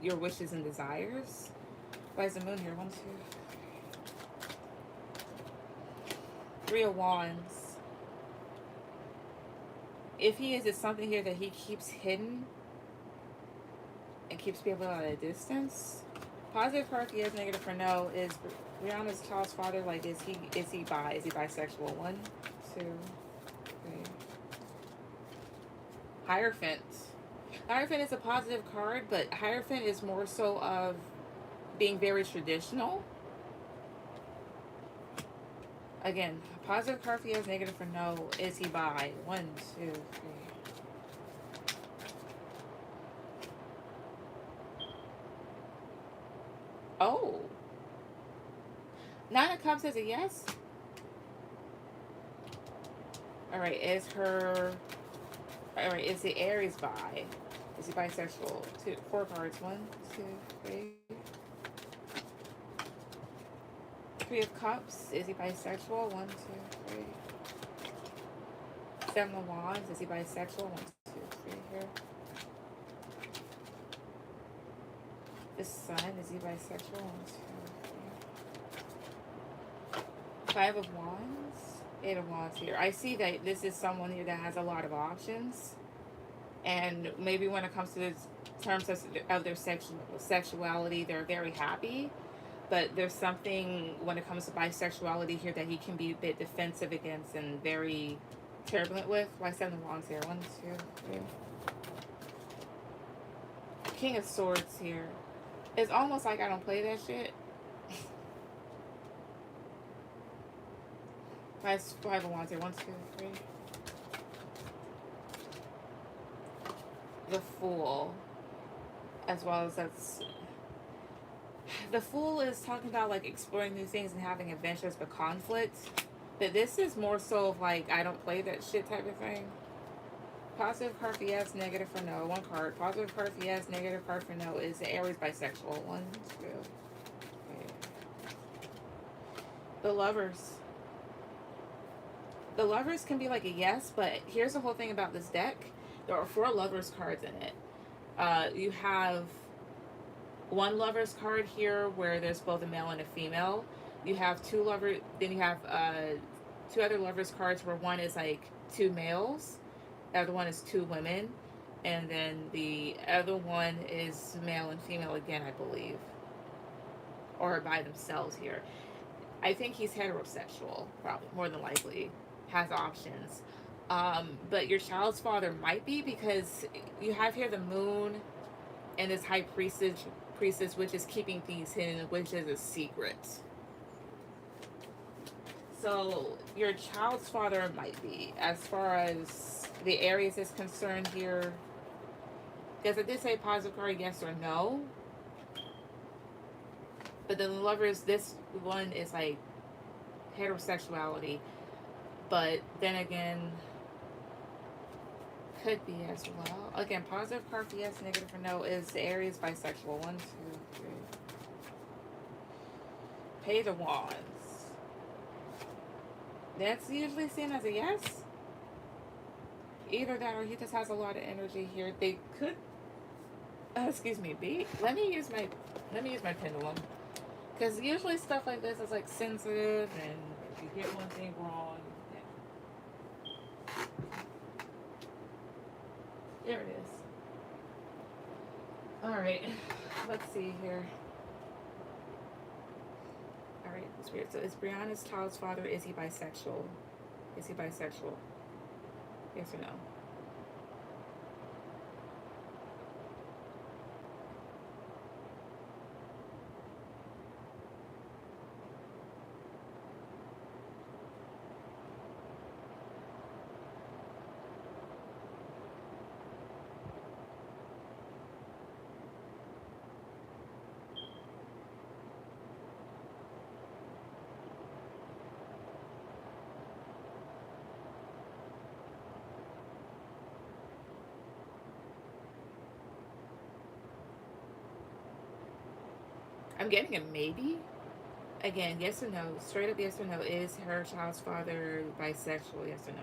your wishes and desires. Why is the Moon here? 1, 2, 3 of Wands. If he is, it's something here that he keeps hidden and keeps people at a distance. Positive card he has, negative for no. Is Rihanna's child's father, like, is he bi? Is he bisexual? 1, 2, 3. Hierophant. Hierophant is a positive card, but Hierophant is more so of being very traditional. Again, positive card he has, negative for no. Is he bi? 1, 2, 3. Oh. 9 of Cups is a yes. Alright, is the Aries bi? Is he bisexual? 4 cards. 1, 2, 3. 3 of Cups. Is he bisexual? 1, 2, 3. 7 of Wands. Is he bisexual? 1, 2, 3 here. The Sun. Is he bisexual? 1, 2, 3. 5 of Wands. 8 of Wands here. I see that this is someone here that has a lot of options. And maybe when it comes to the terms of their sexuality, they're very happy. But there's something when it comes to bisexuality here that he can be a bit defensive against and very turbulent with. Why 7 of Wands here? 1, 2, 3. King of Swords here. It's almost like I don't play that shit. 5 of Wands here. 1, 2, 3. The Fool. As well as that's... The Fool is talking about like exploring new things and having adventures but conflict. But this is more so of like, I don't play that shit type of thing. Positive card for yes, negative for no. 1 card. Positive card for yes, negative card for no is the Aries bisexual. 1, 2, 3. The Lovers. The Lovers can be like a yes, but here's the whole thing about this deck. There are 4 Lovers cards in it. You have 1 Lovers card here where there's both a male and a female. You have 2 Lovers, then you have 2 other Lovers cards where one is like 2 males, the other one is 2 women, and then the other one is male and female again, I believe, or by themselves here. I think he's heterosexual, probably, more than likely, has options. But your child's father might be, because you have here the Moon and this High Priestess, which is keeping things hidden, which is a secret. So your child's father might be, as far as the Aries is concerned here, because it did say positive card yes or no. But the Lovers, this one is like heterosexuality. But then again, Could be as well. Again, positive card for yes, negative for no is the Aries bisexual. 1, 2, 3. Page of Wands. That's usually seen as a yes. Either that or he just has a lot of energy here. They could, excuse me, be. Let me use my pendulum, because usually stuff like this is like sensitive, and if you get one thing wrong, yeah. There it is. All right, let's see here. All right, it's weird. So is Brianna's child's father, is he bisexual? Is he bisexual? Yes or no? I'm getting a maybe. Again, yes or no. Straight up yes or no. Is her child's father bisexual? Yes or no?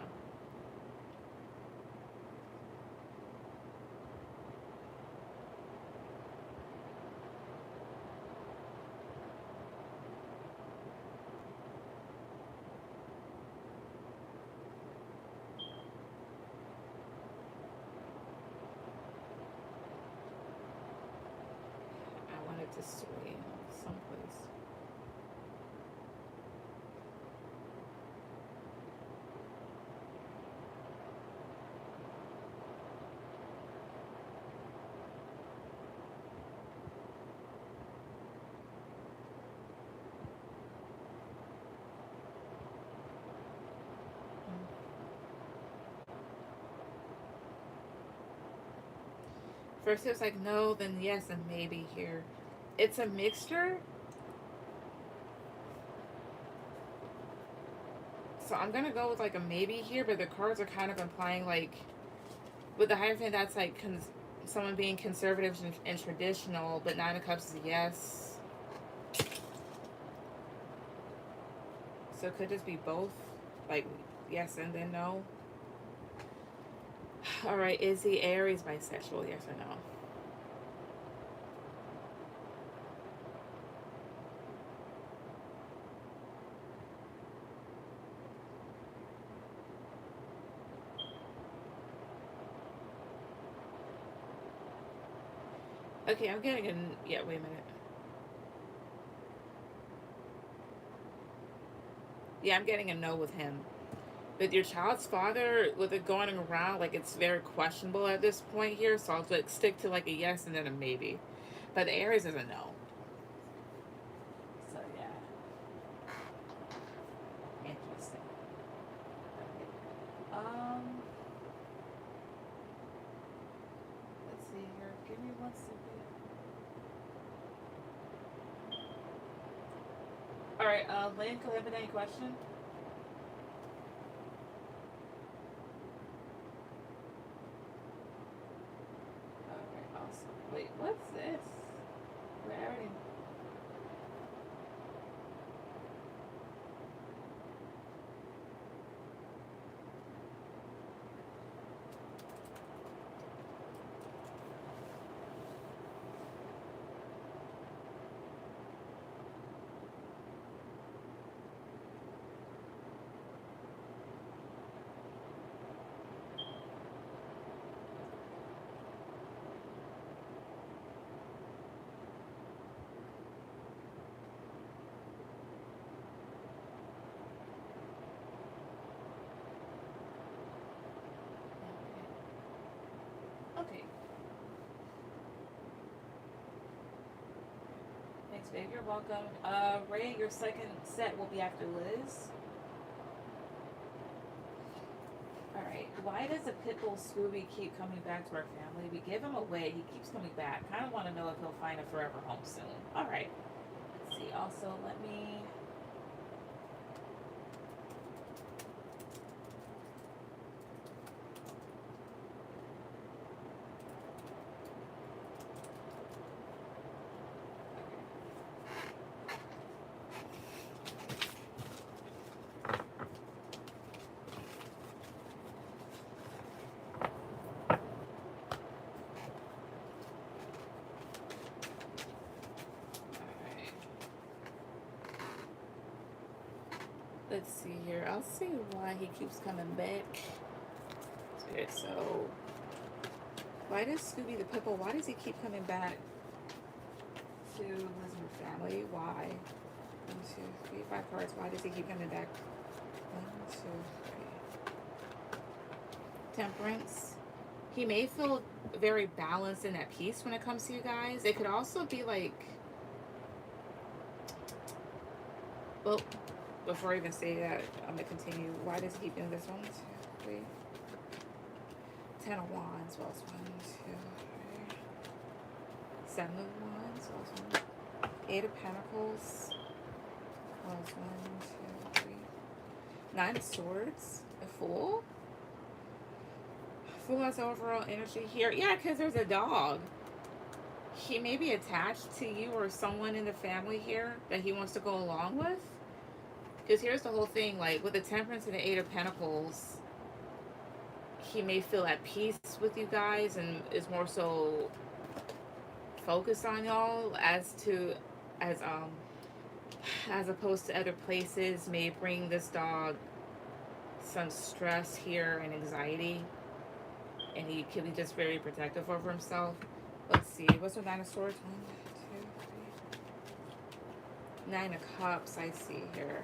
I wanted to sway someplace. First it was like no, then yes, and maybe here. It's a mixture. So I'm gonna go with like a maybe here, but the cards are kind of implying like with the Hierophant, that's like someone being conservative and traditional, but Nine of Cups is a yes. So it could just be both, like yes and then no. All right, is the Aries bisexual? Yes or no? Okay, I'm getting yeah, wait a minute. Yeah, I'm getting a no with him. But your child's father, with it going around, like it's very questionable at this point here, so I'll like stick to like a yes and then a maybe. But the Aries is a no. So yeah. Interesting. Okay. Let's see here. Give me 1 second. Alright, Lynn, can I have any question? Alright, awesome. Wait, what's this? We're already. Okay. Thanks, babe. You're welcome. Ray, your second set will be after Liz. Alright. Why does a pitbull Scooby keep coming back to our family? We give him away. He keeps coming back. Kind of want to know if he'll find a forever home soon. Alright. Let's see. Also, let me. Let's see here. I'll see why he keeps coming back. Okay, so why does Scooby the Pipple, why does he keep coming back to Elizabeth family? Why? 1, 2, 3, 5 cards. Why does he keep coming back? 1, 2, 3. Temperance. He may feel very balanced and at peace when it comes to you guys. It could also be like, well, before I even say that, I'm gonna continue. Why does he keep doing this? 1, 2, 3. 10 of Wands. Well, it's 1, 2, 3. 7 of Wands. Well, it's 1. 8 of Pentacles. Well, it's 1, 2, 3. 9 of Swords. A Fool. Fool has overall energy here. Yeah, because there's a dog. He may be attached to you or someone in the family here that he wants to go along with. Because here's the whole thing, like with the Temperance and the 8 of Pentacles, he may feel at peace with you guys and is more so focused on y'all as opposed to other places. May bring this dog some stress here and anxiety, and he can be just very protective over himself. Let's see, what's the 9 of Swords? 1, 2, 3. 9 of Cups, I see here.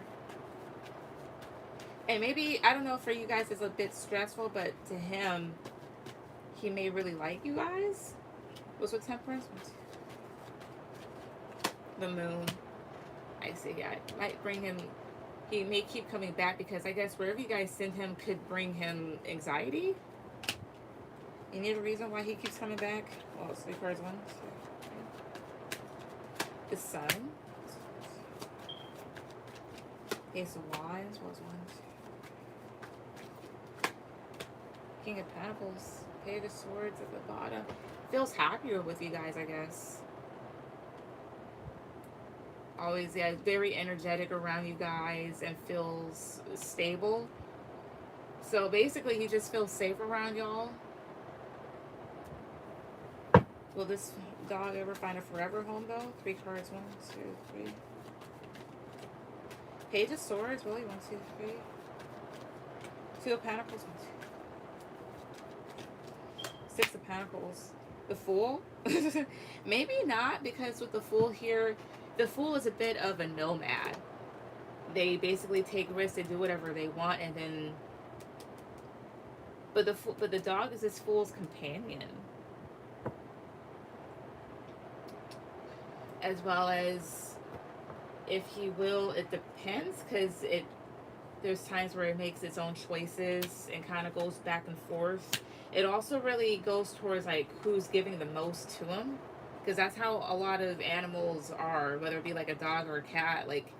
And maybe, I don't know, for you guys it's a bit stressful, but to him, he may really like you guys. What's with Temperance? The Moon. I see, yeah. It might bring him, he may keep coming back because I guess wherever you guys send him could bring him anxiety. Any other reason why he keeps coming back? Well, it's 3 cards. 1, 2, 3. The Sun. Ace of Wands. Well, it's 1, 2. King of Pentacles. Page of Swords at the bottom. Feels happier with you guys, I guess. Always, yeah, very energetic around you guys and feels stable. So basically, he just feels safe around y'all. Will this dog ever find a forever home, though? 3 cards. 1, 2, 3. Page of Swords. Really? 1, 2, 3. 2 of Pentacles. 1, 2. 6 of Pentacles. The Fool? Maybe not, because with the Fool here, the Fool is a bit of a nomad. They basically take risks, they do whatever they want, and then... But the dog is this Fool's companion. As well as, if he will, it depends, because there's times where it makes its own choices and kind of goes back and forth. It also really goes towards like who's giving the most to him, because that's how a lot of animals are, whether it be like a dog or a cat. Like,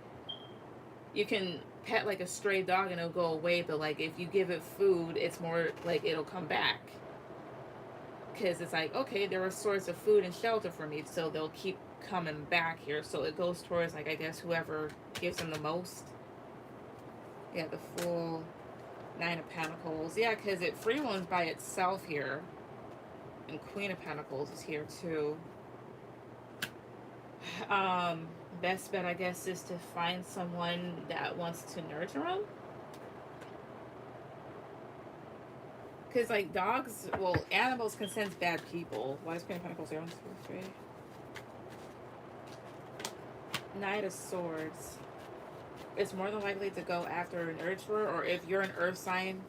you can pet like a stray dog and it'll go away, but like if you give it food, it's more like it'll come back, because it's like, okay, there are sources of food and shelter for me, so they'll keep coming back here. So it goes towards like, I guess, whoever gives them the most. Yeah, the Fool. 9 of Pentacles. Yeah, because it free ones by itself here. And Queen of Pentacles is here too. Best bet, I guess, is to find someone that wants to nurture him. Because, like, dogs, well, animals can sense bad people. Why is Queen of Pentacles here? 1, 2, 3. Knight of Swords. It's more than likely to go after an nurturer, or if you're an earth sign,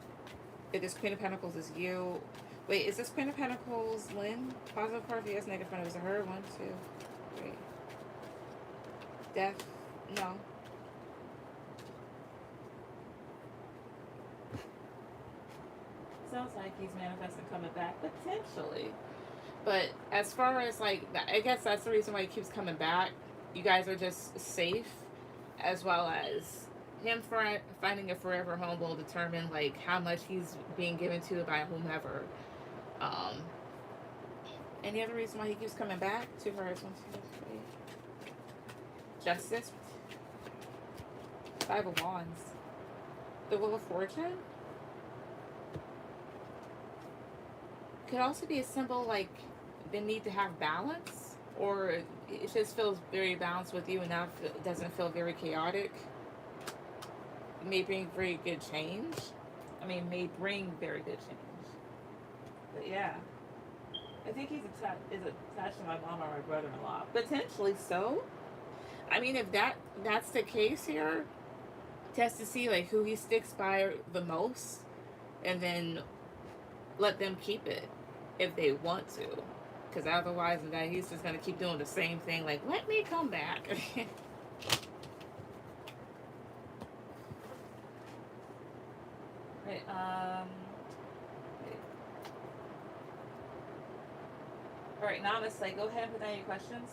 if this Queen of Pentacles is you. Wait, is this Queen of Pentacles Lynn? Positive card for yes, negative card. Is it her? 1, 2, 3. Death? No. Sounds like he's manifesting coming back, potentially. But as far as like, I guess that's the reason why he keeps coming back. You guys are just safe, as well as him finding a forever home will determine like how much he's being given to by whomever. Any other reason why he keeps coming back? 2 cards. 1, 2, 3. Justice. 5 of Wands. The Wheel of Fortune. Could also be a symbol like the need to have balance, or it just feels very balanced with you and now it doesn't feel very chaotic. may bring very good change. I mean, may bring very good change. But yeah, I think he's attached to my mom or my brother-in-law. Potentially so. I mean, if that's the case here, test to see like who he sticks by the most, and then let them keep it if they want to. Because otherwise, that he's just gonna keep doing the same thing. Like, let me come back. Right. Wait. All right. Now let's go ahead and put down your questions.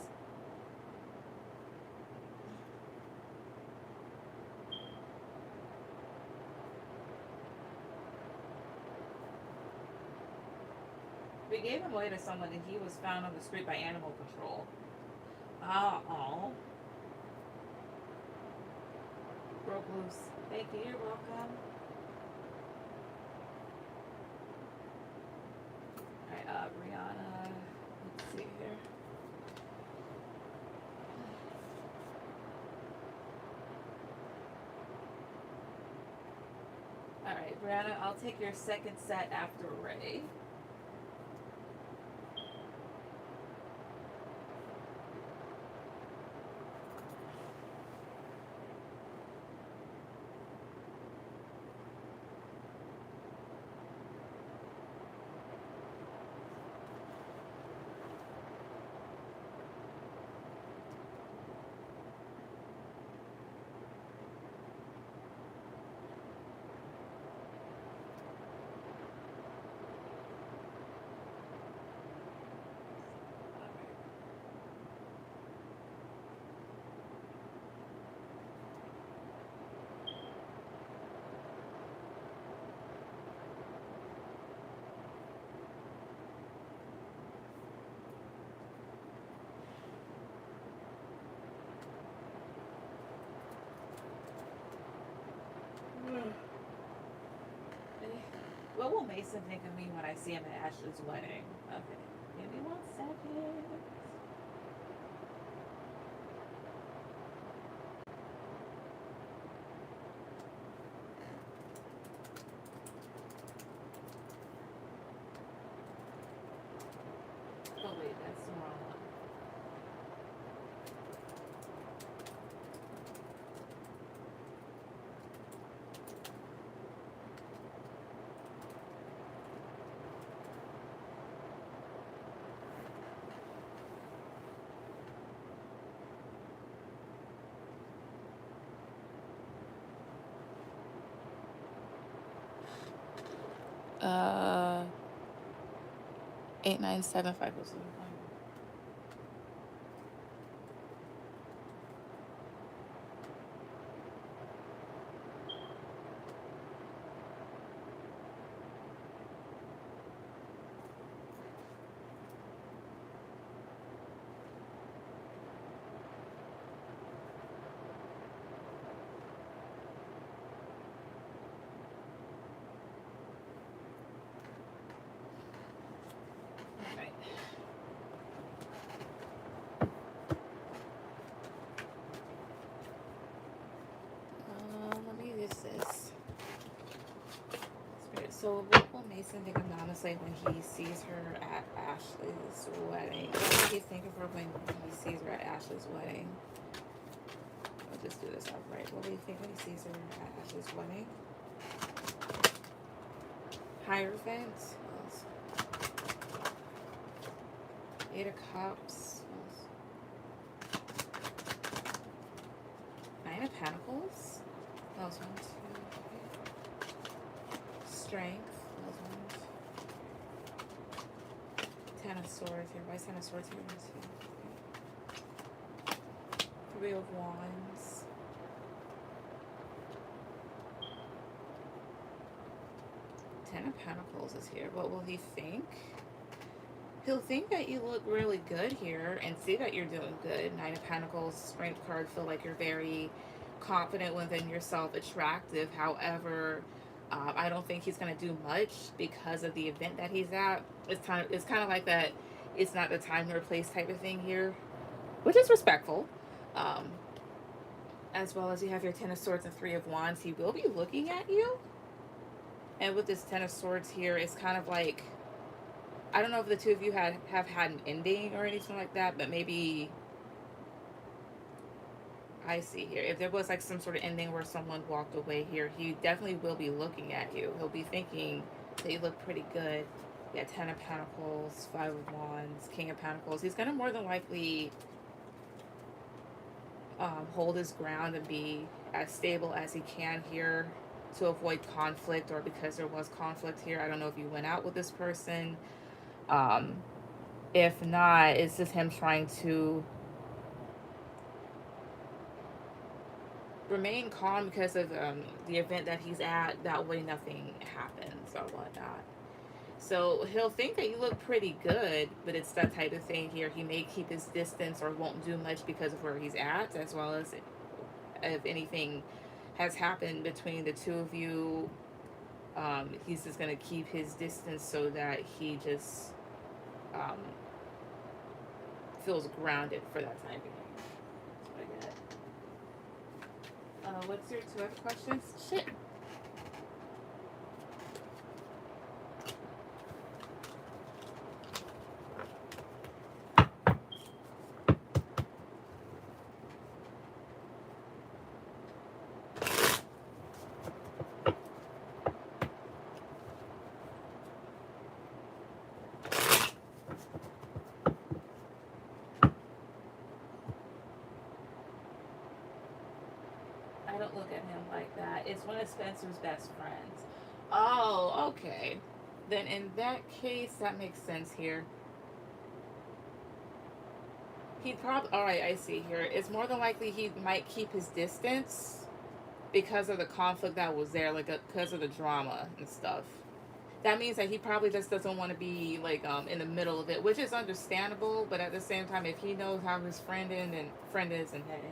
We gave him away to someone and he was found on the street by animal control. Oh. Broke loose. Thank you. You're welcome. Alright, Brianna. Let's see here. Alright, Brianna, I'll take your second set after Ray. What will Mason think of me when I see him at Ashley's wedding? Okay, give me 1 second. Oh wait, that's the wrong one. Uh, 89750. Alright. Let me use this. Spirit. So what will Mason think of Nana say when he sees her at Ashley's wedding? What will he think of her when he sees her at Ashley's wedding? I'll just do this upright. What will he think when he sees her at Ashley's wedding? Hierophant. 8 of Cups. 9 of Pentacles. That was 1, 2, 3. Strength. That was 1, 2. 10 of Swords here. Why is 10 of Swords here? 1, 2. 3 of Wands. 10 of Pentacles is here. What will he think? He'll think that you look really good here and see that you're doing good. 9 of Pentacles, Strength card, feel like you're very confident within yourself, attractive. However, I don't think he's going to do much because of the event that he's at. It's kind of like that. It's not the time nor place type of thing here, which is respectful. as well as you have your Ten of Swords and Three of Wands. He will be looking at you. And with this Ten of Swords here, it's kind of like, I don't know if the two of you have had an ending or anything like that, but maybe, I see here, if there was like some sort of ending where someone walked away here, he definitely will be looking at you. He'll be thinking that you look pretty good. Yeah, Ten of Pentacles, Five of Wands, King of Pentacles. He's going to more than likely hold his ground and be as stable as he can here to avoid conflict, or because there was conflict here. I don't know if you went out with this person. If not, it's just him trying to remain calm because of the event that he's at. That way nothing happens or whatnot. So he'll think that you look pretty good, but it's that type of thing here. He may keep his distance or won't do much because of where he's at, as well as if anything has happened between the two of you. He's just going to keep his distance so that he just feels grounded for that time being. That's what I get. What's your two other questions? Shit. I don't look at him like that. It's one of Spencer's best friends. Oh, okay. Then in that case, that makes sense here. He'd probably, alright, I see here. It's more than likely he might keep his distance because of the conflict that was there, like because of the drama and stuff. That means that he probably just doesn't want to be like in the middle of it, which is understandable. But at the same time, if he knows how his friend is and hey.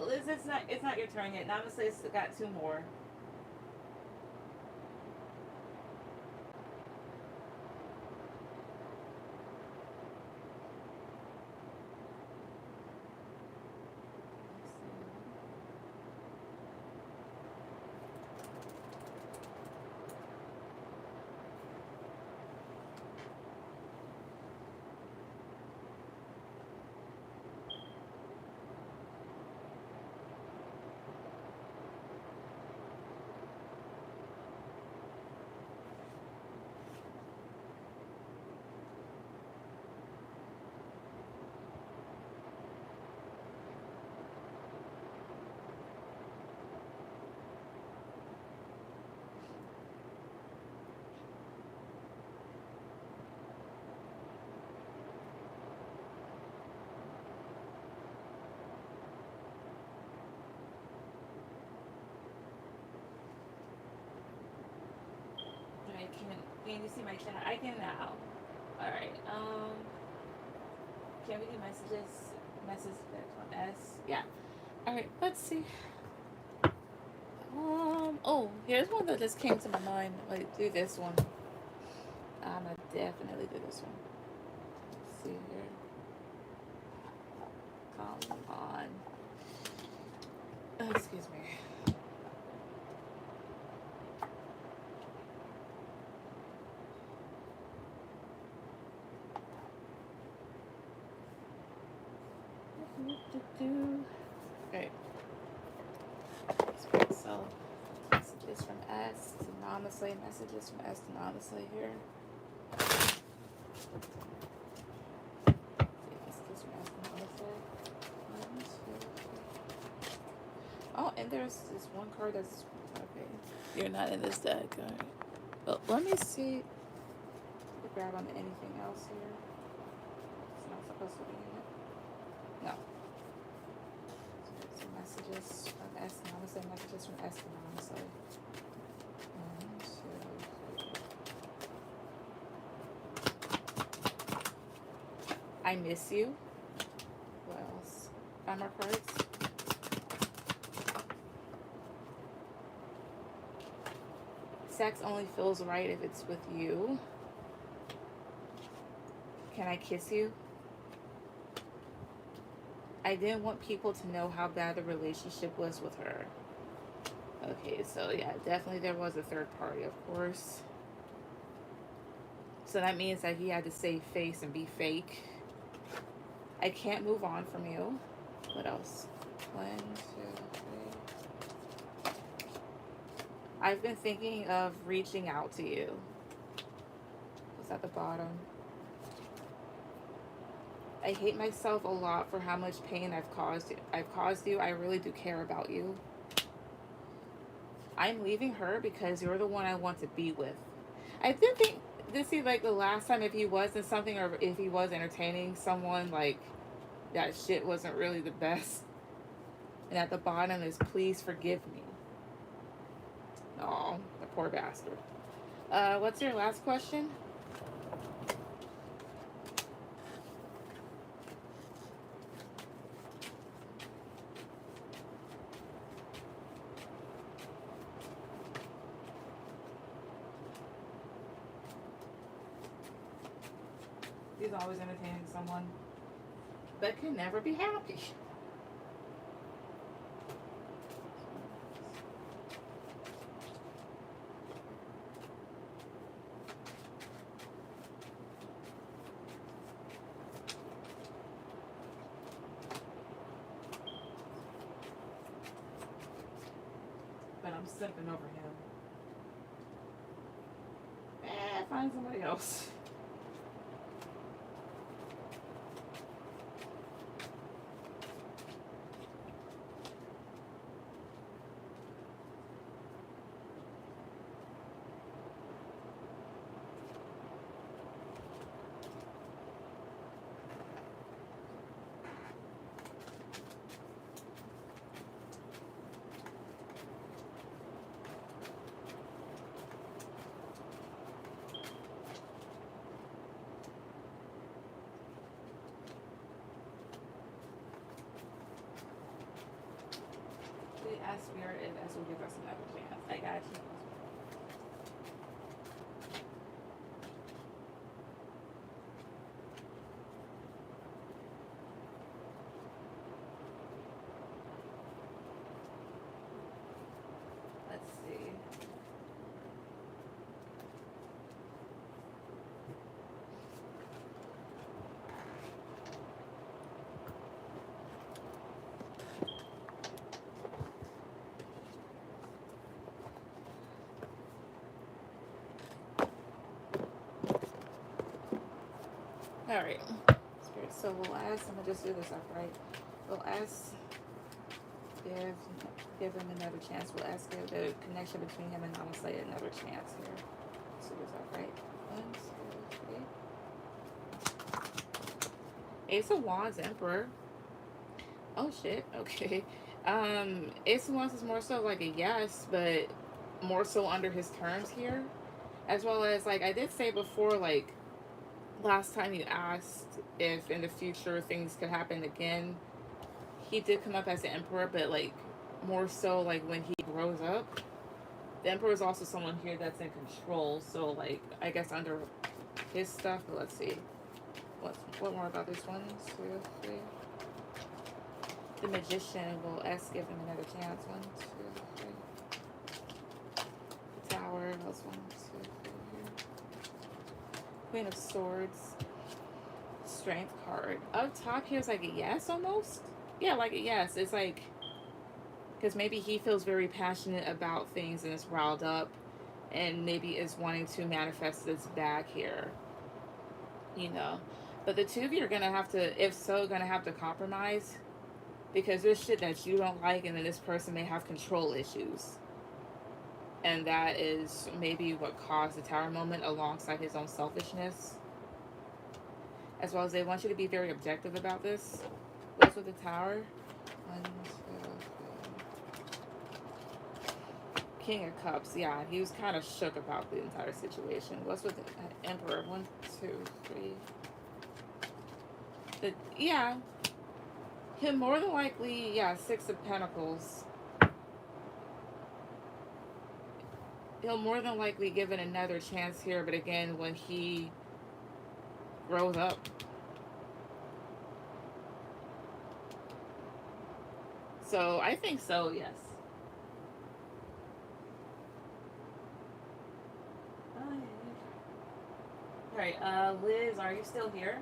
Liz, it's not your turn yet. Namaste's got two more. Can you see my chat? I can now. Alright, can we do messages? Message on S? Yeah. Alright, let's see. Oh, here's one that just came to my mind. Like, do this one. I'm gonna definitely do this one. Let's see here. Come on. Excuse me. Okay. So, messages from S to Namaste. Messages from S to Namaste here. Messages from S to Namaste. Oh, and there's this one card that's okay. You're not in this deck, alright. But let me see. Grab on anything else here. It's not supposed to be in it. No. Some messages from S and Namaste. Messages from S and Namaste. 1, 2, 3. I miss you. What else? 5 more cards. Sex only feels right if it's with you. Can I kiss you? I didn't want people to know how bad the relationship was with her. Okay, so yeah, definitely there was a third party, of course. So that means that he had to save face and be fake. I can't move on from you. What else? 1, 2, 3. I've been thinking of reaching out to you. What's at the bottom? I hate myself a lot for how much pain I've caused you. I really do care about you. I'm leaving her because you're the one I want to be with. I did think this is like the last time if he was in something or if he was entertaining someone, like that shit wasn't really the best. And at the bottom is please forgive me. Oh, the poor bastard. What's your last question? He's always entertaining someone, but can never be happy. But I'm simping over him. Find somebody else. Ask Spirit and this will give us another chance. I got you. Let's see. Alright. Spirit, so we'll ask, I'm going to just do this upright. We'll ask, give him another chance. We'll ask if the connection between him and Namaste another chance here. Let's do this upright. 1, 2, 3. Ace of Wands, Emperor. Oh shit, okay. Ace of Wands is more so like a yes, but more so under his terms here. As well as, like, I did say before, like, last time you asked if in the future things could happen again, he did come up as the Emperor, but like more so like when he grows up. The Emperor is also someone here that's in control, so like I guess under his stuff. But let's see what more about this one. 2, 3. The Magician will ask, give him another chance. 1, 2, 3. The Tower. Those 1, 2, 3. Queen of Swords. Strength card. Up top here is like a yes almost. Yeah, like a yes. It's like, because maybe he feels very passionate about things and is riled up, and maybe is wanting to manifest this back here, you know. But the two of you are gonna have to, if so, gonna have to compromise, because there's shit that you don't like, and then this person may have control issues, and that is maybe what caused the Tower moment, alongside his own selfishness, as well as they want you to be very objective about this. What's with the Tower? 1, 2, 3. King of Cups. Yeah, he was kind of shook about the entire situation. What's with the Emperor? 1, 2, 3. Yeah, he'll more than likely, yeah, 6 of Pentacles. He'll more than likely give it another chance here, but again, when he grows up. So I think so, yes. Alright, Liz, are you still here?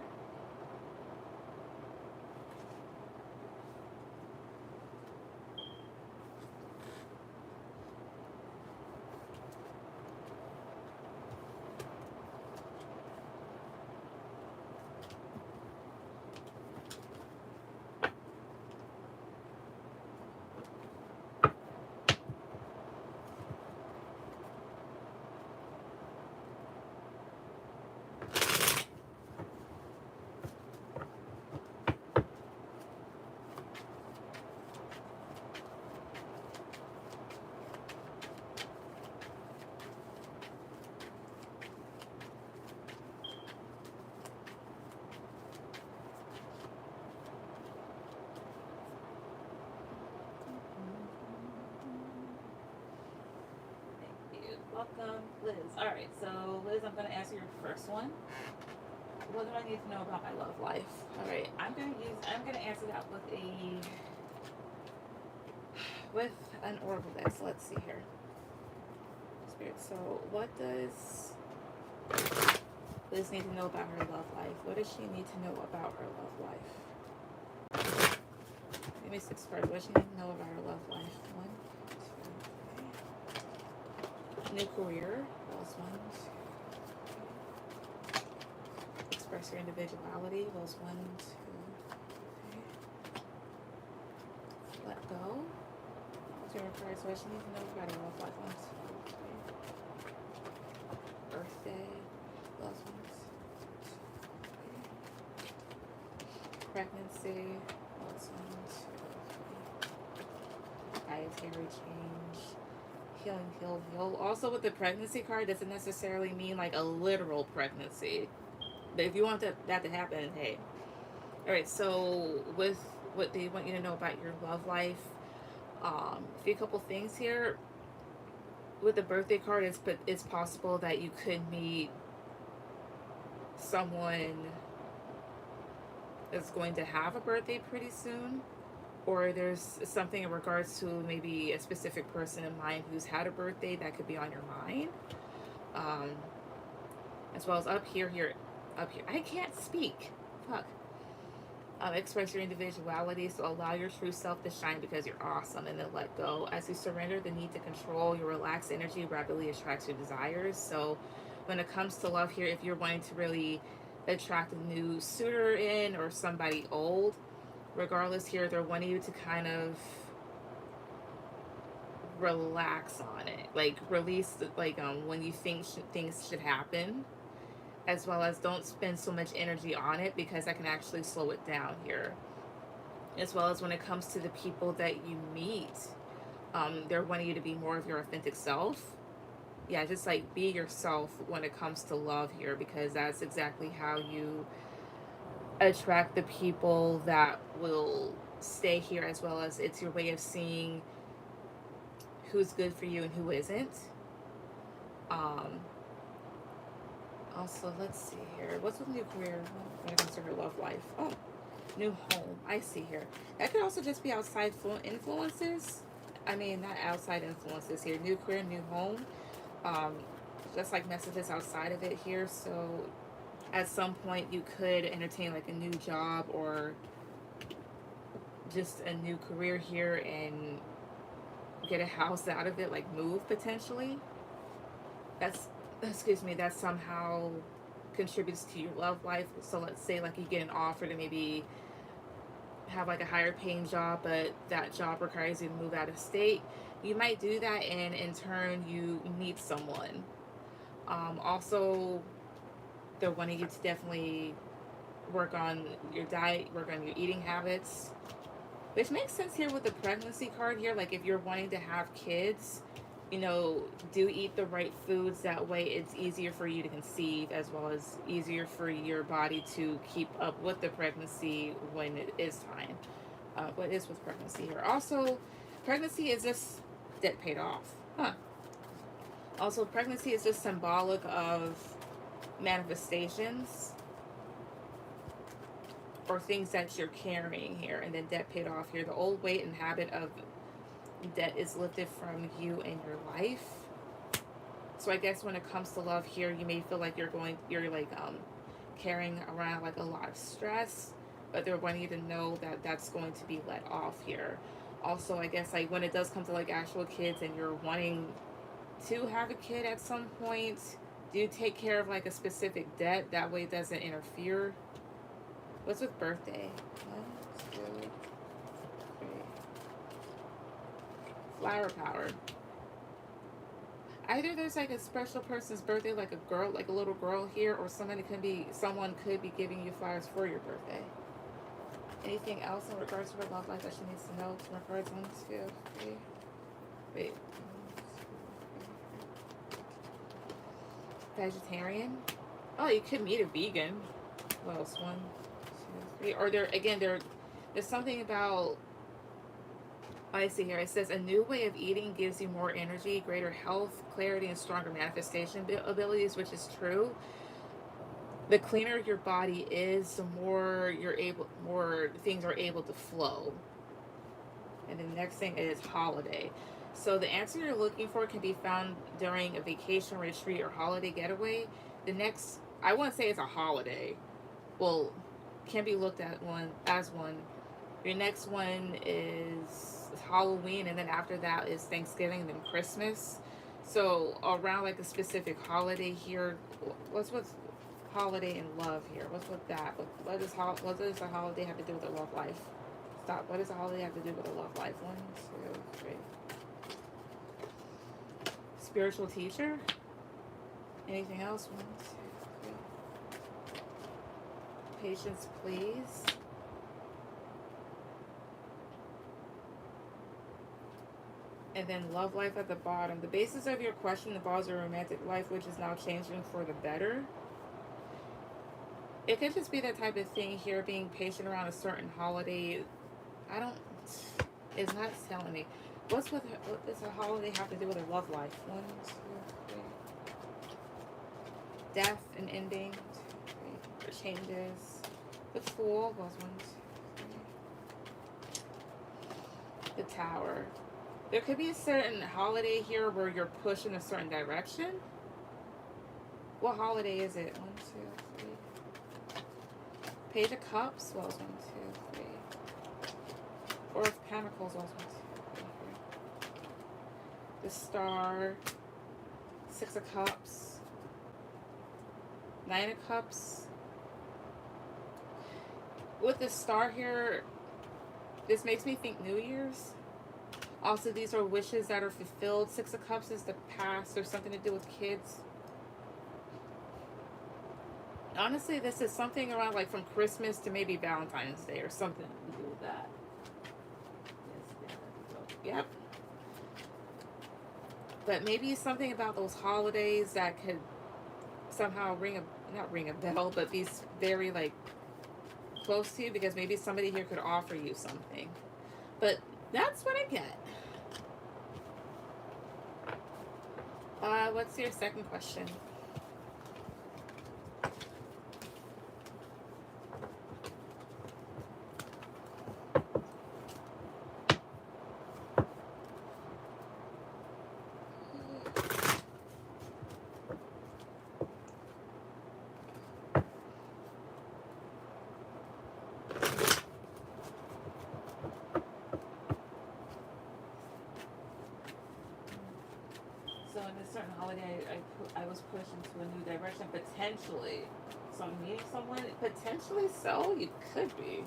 Welcome, Liz. Alright, so Liz, I'm going to answer your first one. What do I need to know about my love life? Alright, I'm going to answer that with an oracle deck. So let's see here. Spirit, so what does Liz need to know about her love life? What does she need to know about her love life? Give me 6 cards. What does she need to know about her love life? 1, 2, 3. New career. Those 1, 2, 3. Express your individuality. Those 1, 2, 3. Let go. What's your cards? What she need to know about her love life? 1, 2, 3. Birthday. Those 1, 2, 3. Pregnancy. Those 1, 2, 3. Dietary change. Healing, heal, heal. Also, with the pregnancy card, doesn't necessarily mean like a literal pregnancy. But if you want that to happen, hey. Alright, so with what they want you to know about your love life, a few couple things here. With the birthday card, it's possible that you could meet someone that's going to have a birthday pretty soon. Or there's something in regards to maybe a specific person in mind who's had a birthday that could be on your mind. As well as up here. I can't speak. Fuck. Express your individuality, so allow your true self to shine because you're awesome, and then let go. As you surrender the need to control, your relaxed energy rapidly attracts your desires. So when it comes to love here, if you're wanting to really attract a new suitor in, or somebody old, regardless here, they're wanting you to kind of relax on it, like release, like when you think things should happen, as well as don't spend so much energy on it, because that can actually slow it down here. As well as when it comes to the people that you meet, they're wanting you to be more of your authentic self. Yeah, just like be yourself when it comes to love here, because that's exactly how you attract the people that will stay here, as well as it's your way of seeing who's good for you and who isn't. Also, let's see here. What's with new career when it comes to her love life? Oh, New home. I see here. That could also just be outside influences. I mean, not outside influences here. New career, new home. Um, just like messages outside of it here. So at some point you could entertain like a new job or just a new career here and get a house out of it, like move potentially. That's, excuse me, that somehow contributes to your love life. So let's say like you get an offer to maybe have like a higher paying job, but that job requires you to move out of state. You might do that, and in turn you meet someone. Also, they're wanting you to definitely work on your diet, work on your eating habits, which makes sense here with the pregnancy card here. Like if you're wanting to have kids, you know, do eat the right foods. That way it's easier for you to conceive, as well as easier for your body to keep up with the pregnancy when it is time. What is with pregnancy here? Also, pregnancy is just debt paid off. Huh. Also, pregnancy is just symbolic of manifestations or things that you're carrying here, and then debt paid off here. The old weight and habit of debt is lifted from you and your life. So I guess when it comes to love here, you may feel like you're like carrying around like a lot of stress, but they're wanting you to know that that's going to be let off here. Also, I guess like when it does come to like actual kids and you're wanting to have a kid at some point, do take care of like a specific debt, that way it doesn't interfere. What's with birthday? 1, 2, 3. Flower power. Either there's like a special person's birthday, like a girl, like a little girl here, or someone could be giving you flowers for your birthday. Anything else in regards to her love life that she needs to know? In regards 1, 2, 3. Wait. Vegetarian. Oh, you could meet a vegan. What else? 1, 2, 3. Or there's something about. I see here. It says a new way of eating gives you more energy, greater health, clarity, and stronger manifestation abilities, which is true. The cleaner your body is, the more things are able to flow. And the next thing is holiday. So the answer you're looking for can be found during a vacation, retreat, or holiday getaway. The next, I wouldn't say it's a holiday. Well, can be looked at as one. Your next one is Halloween, and then after that is Thanksgiving, and then Christmas. So around like a specific holiday here. What's with holiday and love here? What's with that? What does a holiday have to do with a love life? Stop. What does a holiday have to do with a love life? 1, 2, 3. Spiritual teacher. Anything else? 1, 2, 3. Patience, please. And then love life at the bottom. The basis of your question involves your romantic life, which is now changing for the better. It could just be that type of thing here, being patient around a certain holiday. It's not telling me. What does a holiday have to do with a love life? 1, 2, 3. Death and ending. 2, 3. Changes. The Fool was 1, 2, 3. The Tower. There could be a certain holiday here where you're pushed in a certain direction. What holiday is it? 1, 2, 3. Page of Cups was 1, 2, 3. Four of Pentacles was 1, 2, 3. The Star. 6 of Cups. 9 of Cups. With the Star here, this makes me think New Year's. Also, these are wishes that are fulfilled. 6 of Cups is the past, or something to do with kids. Honestly, this is something around like from Christmas to maybe Valentine's Day or something to do with that. Yep. But maybe something about those holidays that could somehow not ring a bell, but be very like close to you, because maybe somebody here could offer you something. But that's what I get. What's your second question? a certain holiday, I was pushed into a new direction, potentially. So I'm meeting someone, potentially so, you could be.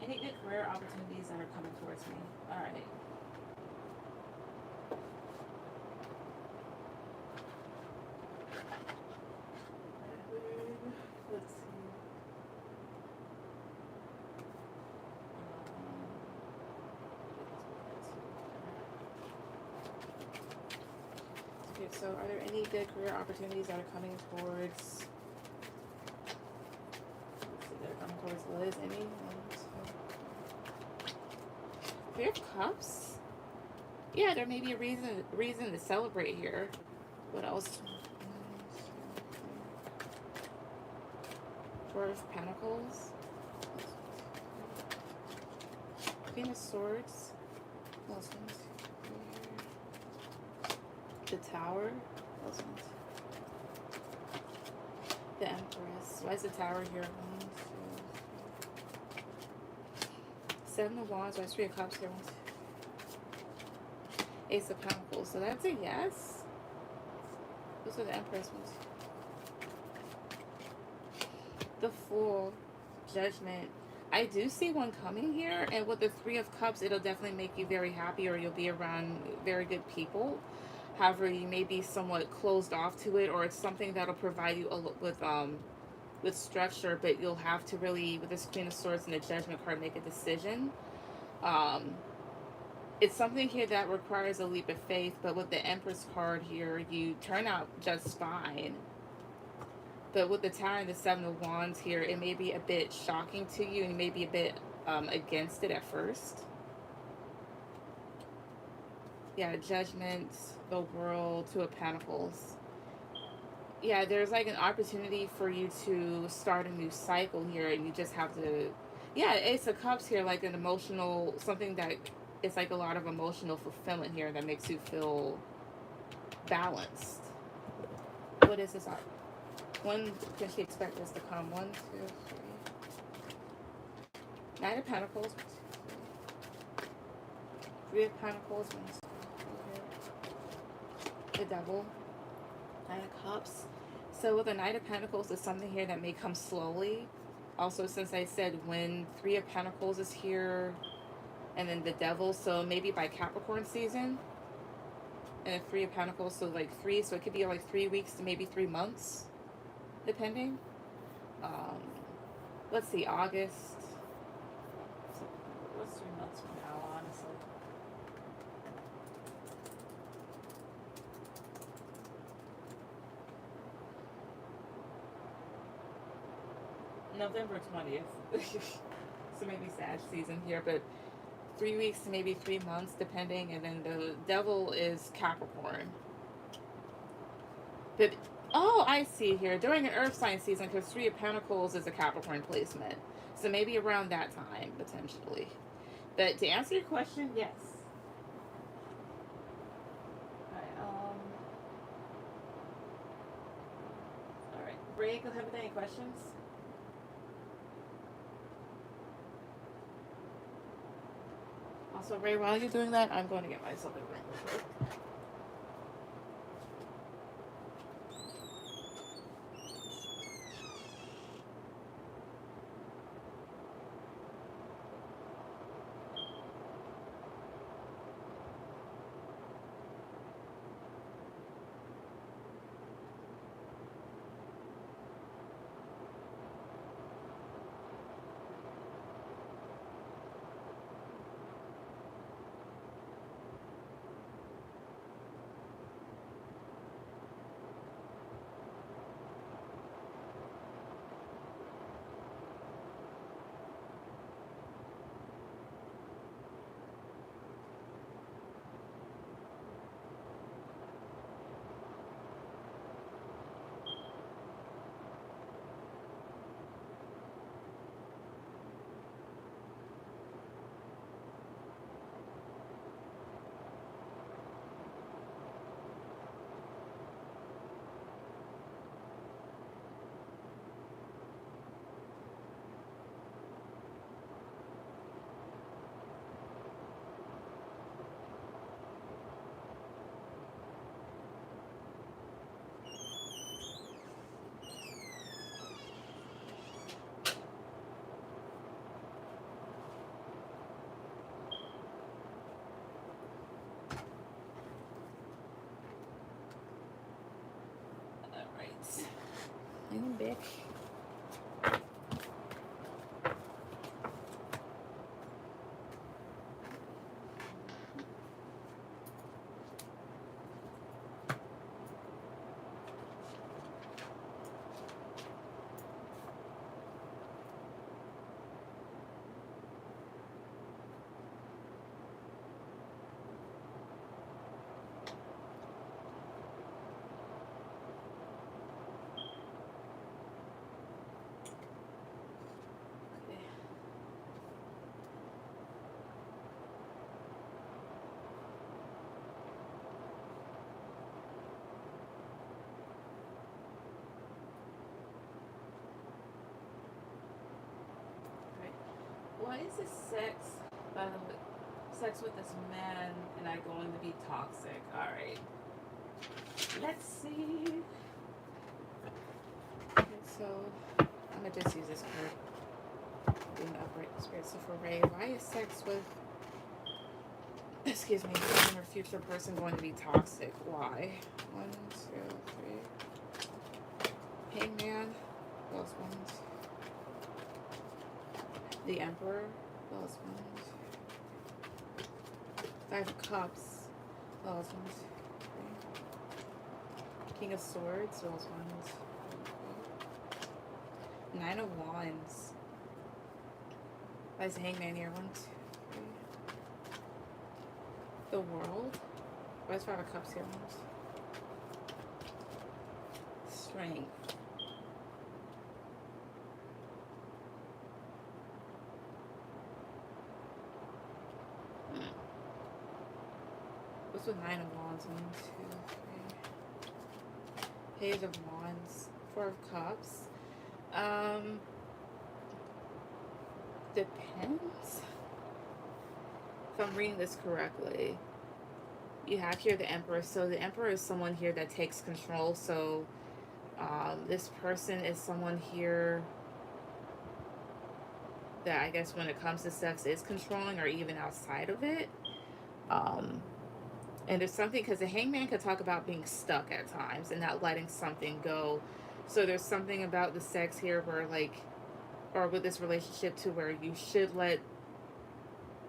Any good career opportunities that are coming towards me. All right. Let's see. Okay, so are there any good career opportunities that are coming towards? Let's see, that are coming towards Liz. Any? Three of Cups. Yeah, there may be a reason to celebrate here. What else? Four of Pentacles. Queen of Swords. The Tower. The Empress. Why is the Tower here? Seven of Wands. Why is Three of Cups here? Ace of Pentacles. So that's a yes. Those are the Empress ones. The Fool. Judgment. I do see one coming here, and with the Three of Cups, it'll definitely make you very happy, or you'll be around very good people. However, you may be somewhat closed off to it, or it's something that'll provide you with structure, but you'll have to really, with this Queen of Swords and the Judgment card, make a decision. It's something here that requires a leap of faith, but with the Empress card here, you turn out just fine. But with the Tower and the Seven of Wands here, it may be a bit shocking to you, and you may be a bit against it at first. Yeah, Judgment, the World, Two of Pentacles. Yeah, there's like an opportunity for you to start a new cycle here, and you just have to... Yeah, Ace of Cups here, like an emotional... Something that... It's like a lot of emotional fulfillment here that makes you feel balanced. What is this? When can she expect this to come? 1, 2, 3. Knight of Pentacles. 3 of Pentacles. 1, 2, 3. The Devil. Nine of Cups. So with the Knight of Pentacles, there's something here that may come slowly. Also, since I said when 3 of Pentacles is here, and then the Devil, so maybe by Capricorn season, and the 3 of Pentacles, so like 3, so it could be like 3 weeks to maybe 3 months, depending. Let's see, August. So what's 3 months from now, honestly? November 20th. So maybe Sag season here, but 3 weeks to maybe 3 months, depending. And then the Devil is Capricorn. But, oh, I see here. During an Earth sign season, because 3 of Pentacles is a Capricorn placement. So maybe around that time, potentially. But to answer your question, yes. Alright, Ray, go ahead with any questions? Also, Ray, while you're doing that, I'm going to get myself a drink real quick. back. Why is this sex with this man and I going to be toxic? Alright. Let's see. Okay, so I'm gonna just use this card. Doing the upright spirit. So for Ray, why is sex with her future person going to be toxic? Why? 1, 2, 3. Hangman. Those ones. The Emperor, those ones. 5 of Cups, those ones. 3. King of Swords, those ones. 9 of Wands. Why is the Hangman here? 1, 2, 3. The World. Why is 5 of Cups here? 1, 2. Strength. What's with 9 of Wands? 1, 2, 3. Page of Wands. 4 of Cups. Depends. If I'm reading this correctly, you have here the Emperor. So the Emperor is someone here that takes control. So this person is someone here that I guess when it comes to sex is controlling or even outside of it. And there's something, because the Hangman could talk about being stuck at times and not letting something go. So there's something about the sex here where, like, or with this relationship too, where you should let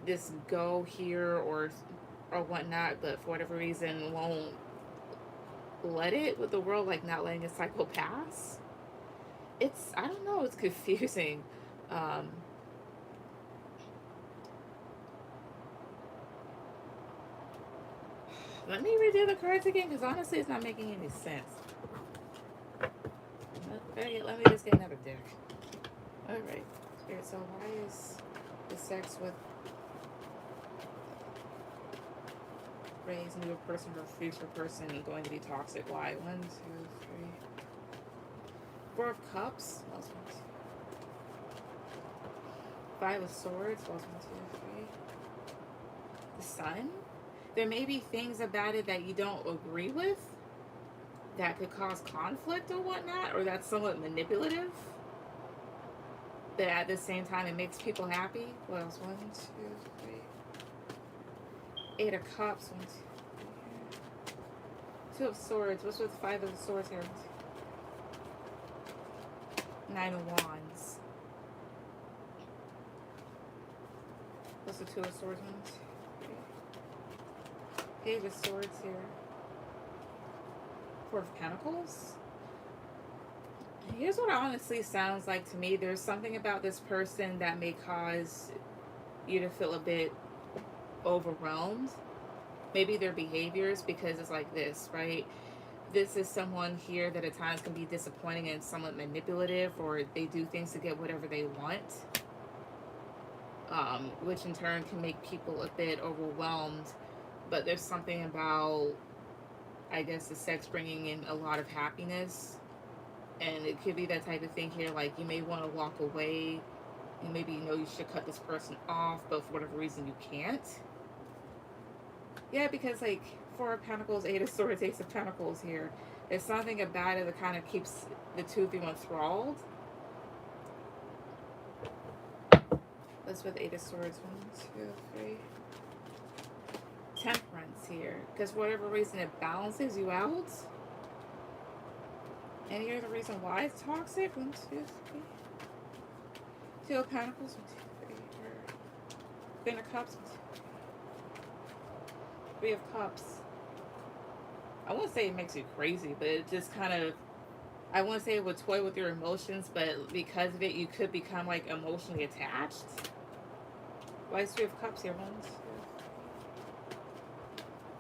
this go here or whatnot, but for whatever reason won't let it, with the World, like, not letting a cycle pass. It's, I don't know, it's confusing. Let me redo the cards again, because honestly it's not making any sense. Let me just get another deck. Alright. Spirit, so why is the sex with Ray's new person or future person going to be toxic? Why? 1, 2, 3. 4 of Cups. Lost 1, 2. 5 of Swords. Lost 1, 2, 3. The Sun. There may be things about it that you don't agree with that could cause conflict or whatnot, or that's somewhat manipulative. But at the same time, it makes people happy. What else? 1, 2, 3. 8 of Cups. 1, 2, 3. 2 of Swords. What's with 5 of Swords here? 9 of Wands. What's the 2 of Swords? 1, 2, 3. Page of Swords here. 4 of Pentacles. Here's what it honestly sounds like to me. There's something about this person that may cause you to feel a bit overwhelmed. Maybe their behaviors, because it's like this, right? This is someone here that at times can be disappointing and somewhat manipulative, or they do things to get whatever they want. Which in turn can make people a bit overwhelmed. But there's something about, I guess, the sex bringing in a lot of happiness. And it could be that type of thing here, like you may want to walk away. And maybe you know you should cut this person off, but for whatever reason you can't. Yeah, because like 4 of Pentacles, 8 of Swords, Ace of Pentacles here. There's something about it that kind of keeps the two of you enthralled. That's with 8 of Swords. 1, 2, 3. Temperance here, because for whatever reason it balances you out. Any other reason why it's toxic? 1, 2, 3. Two of Pentacles. 1, 2, 3. Queen of Cups. 1, 2, 3. Three of Cups. I won't say it makes you crazy, but it just kind of, I won't say it would toy with your emotions, but because of it, you could become like emotionally attached. Why is Three of Cups here? 1,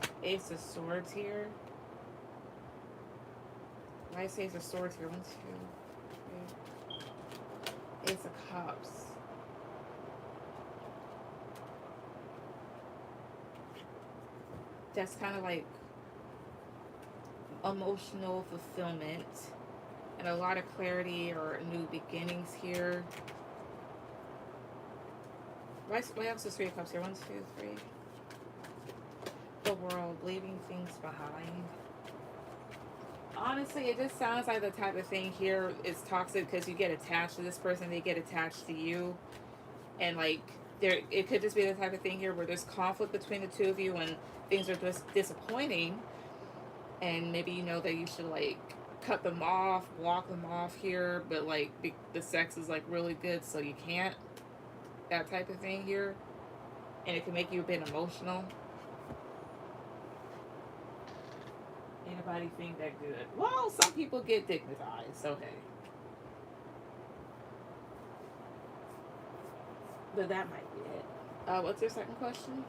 2. Ace of Swords here. Why is Ace of Swords here? 1, 2, 3. Ace of Cups. That's kind of like emotional fulfillment and a lot of clarity or new beginnings here. Why else is Three of Cups here? 1, 2, 3. The World, leaving things behind. Honestly, it just sounds like the type of thing here is toxic because you get attached to this person, they get attached to you, and like there, it could just be the type of thing here where there's conflict between the two of you and things are just disappointing, and maybe you know that you should like cut them off, walk them off here, but like the sex is like really good, so you can't. That type of thing here, and it can make you a bit emotional. Anybody think that good? Well, some people get dignitized, okay. But that might be it. What's your second question?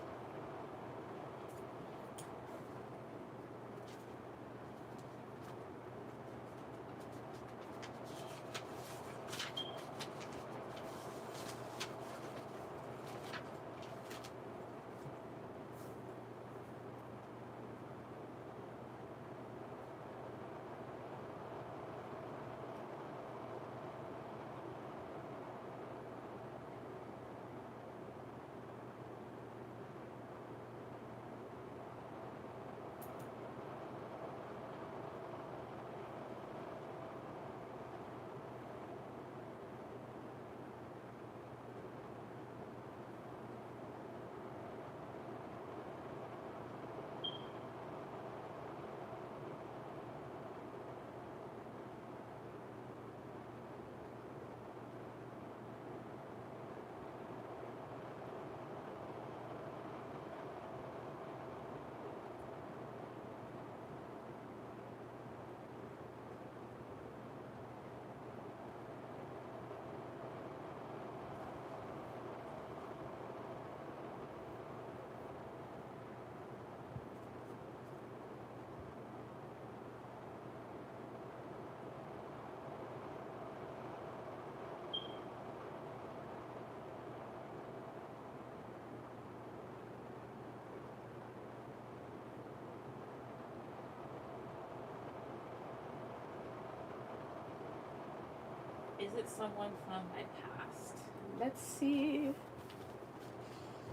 Is it someone from my past? Let's see.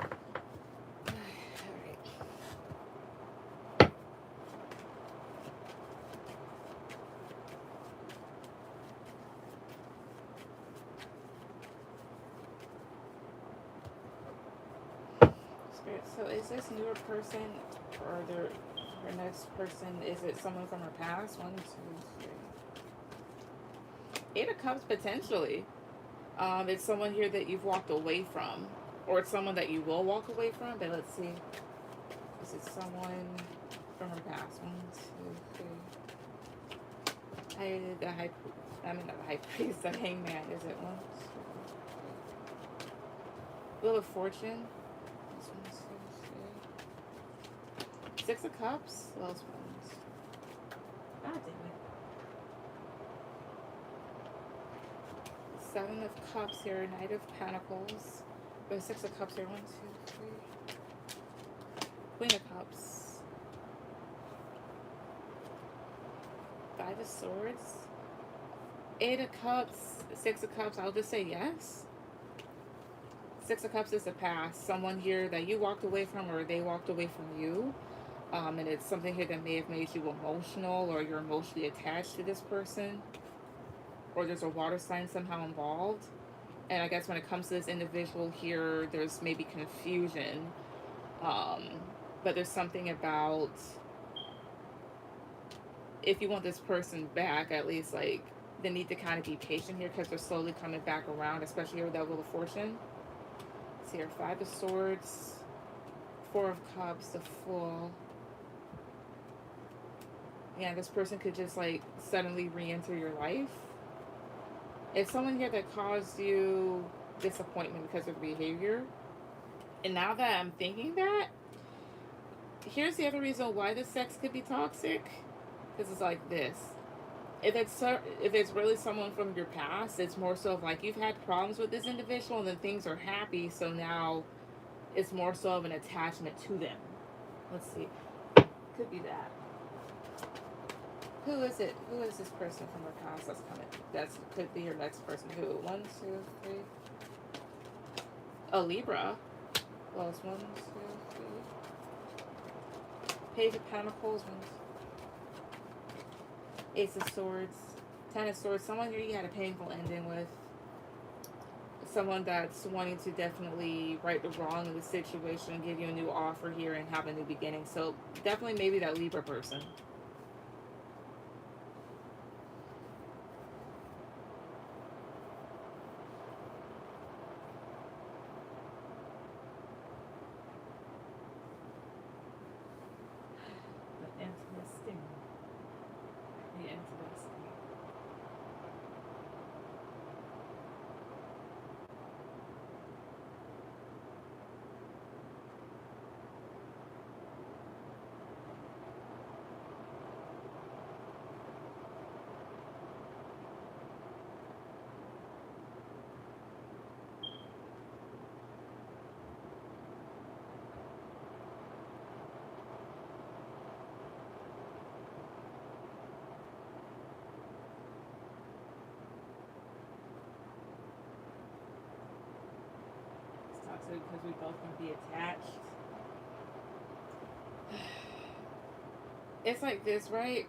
Alright. Spirit, so is this newer person or her next person, is it someone from her past? 1, 2, 3. Eight of Cups, potentially. It's someone here that you've walked away from, or it's someone that you will walk away from. But let's see, is it someone from her past? 1, 2, 3. Not the high priest, the hangman. Is it 1, 2? Wheel of Fortune. 1, 2, 3. Six of Cups. Those ones. God damn it. Seven of Cups here, Knight of Pentacles. There's Six of Cups here, 1, 2, 3. Queen of Cups. Five of Swords. Eight of Cups, Six of Cups. I'll just say yes. Six of Cups is the past. Someone here that you walked away from or they walked away from you. And it's something here that may have made you emotional or you're emotionally attached to this person. Or there's a water sign somehow involved. And I guess when it comes to this individual here, there's maybe confusion. But there's something about if you want this person back, at least, like, they need to kind of be patient here because they're slowly coming back around, especially here with that Wheel of Fortune. Let's see here, 5 of Swords, 4 of Cups, the Fool. Yeah, this person could just, like, suddenly re-enter your life. It's someone here that caused you disappointment because of behavior. And now that I'm thinking that, here's the other reason why the sex could be toxic. Because it's like this. If it's really someone from your past, it's more so of like you've had problems with this individual and then things are happy, so now it's more so of an attachment to them. Let's see. Could be that. Who is it? Who is this person from your past that's coming? That could be your next person. Who? 1, 2, 3. A Libra. Well, it's 1, 2, 3. Page of Pentacles. 1, 2. Ace of Swords. 10 of Swords. Someone here you had a painful ending with. Someone that's wanting to definitely right the wrong in the situation, give you a new offer here, and have a new beginning. So definitely maybe that Libra person. Because we both can be attached. It's like this, right?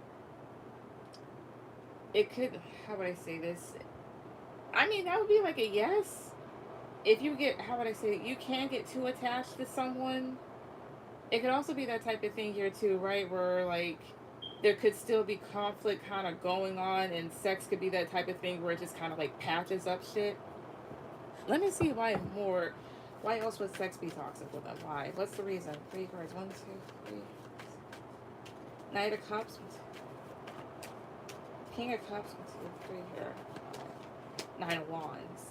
It could, how would I say this? I mean, that would be like a yes. If you get, how would I say it? You can get too attached to someone. It could also be that type of thing here too, right? Where like there could still be conflict kind of going on, and sex could be that type of thing where it just kind of like patches up shit. Let me see why more. Why else would sex be toxic with them? Why? What's the reason? 3 cards. 1, 2, 3. Knight of Cups. King of Cups. 1, 2, 3 here. 9 of Wands.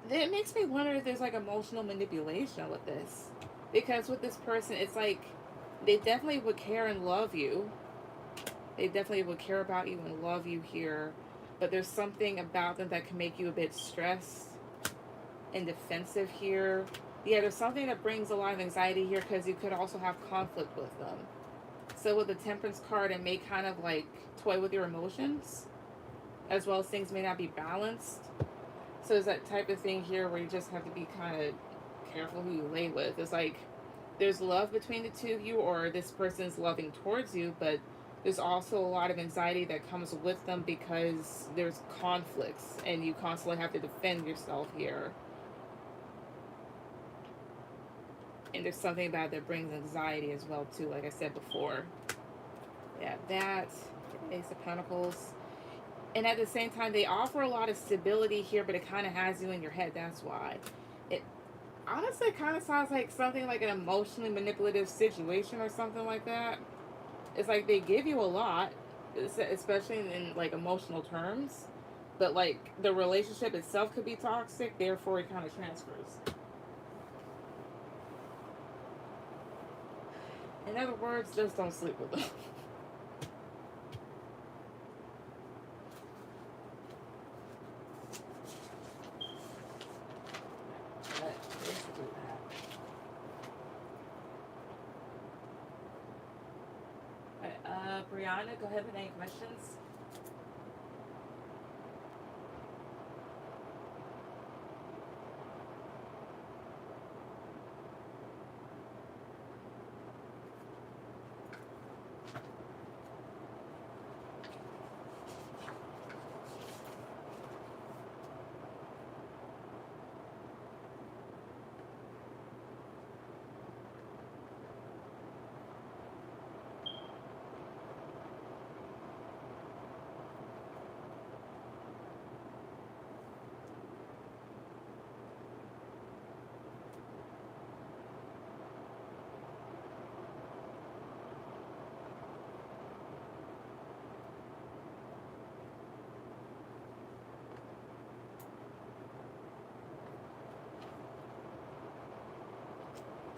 It makes me wonder if there's like emotional manipulation with this. Because with this person, it's like they definitely would care and love you. They definitely would care about you and love you here. But there's something about them that can make you a bit stressed and defensive here. Yeah, there's something that brings a lot of anxiety here because you could also have conflict with them. So with the Temperance card, it may kind of like toy with your emotions, as well as things may not be balanced. So it's that type of thing here where you just have to be kind of careful who you lay with. It's like there's love between the two of you, or this person's loving towards you, but there's also a lot of anxiety that comes with them because there's conflicts and you constantly have to defend yourself here. And there's something about it that brings anxiety as well too, like I said before. Yeah, that Ace of Pentacles. And at the same time, they offer a lot of stability here, but it kind of has you in your head. That's why. It honestly kind of sounds like something like an emotionally manipulative situation or something like that. It's like they give you a lot, especially in like emotional terms. But like the relationship itself could be toxic, therefore it kind of transfers. In other words, just don't sleep with them. Brianna, go ahead with any questions.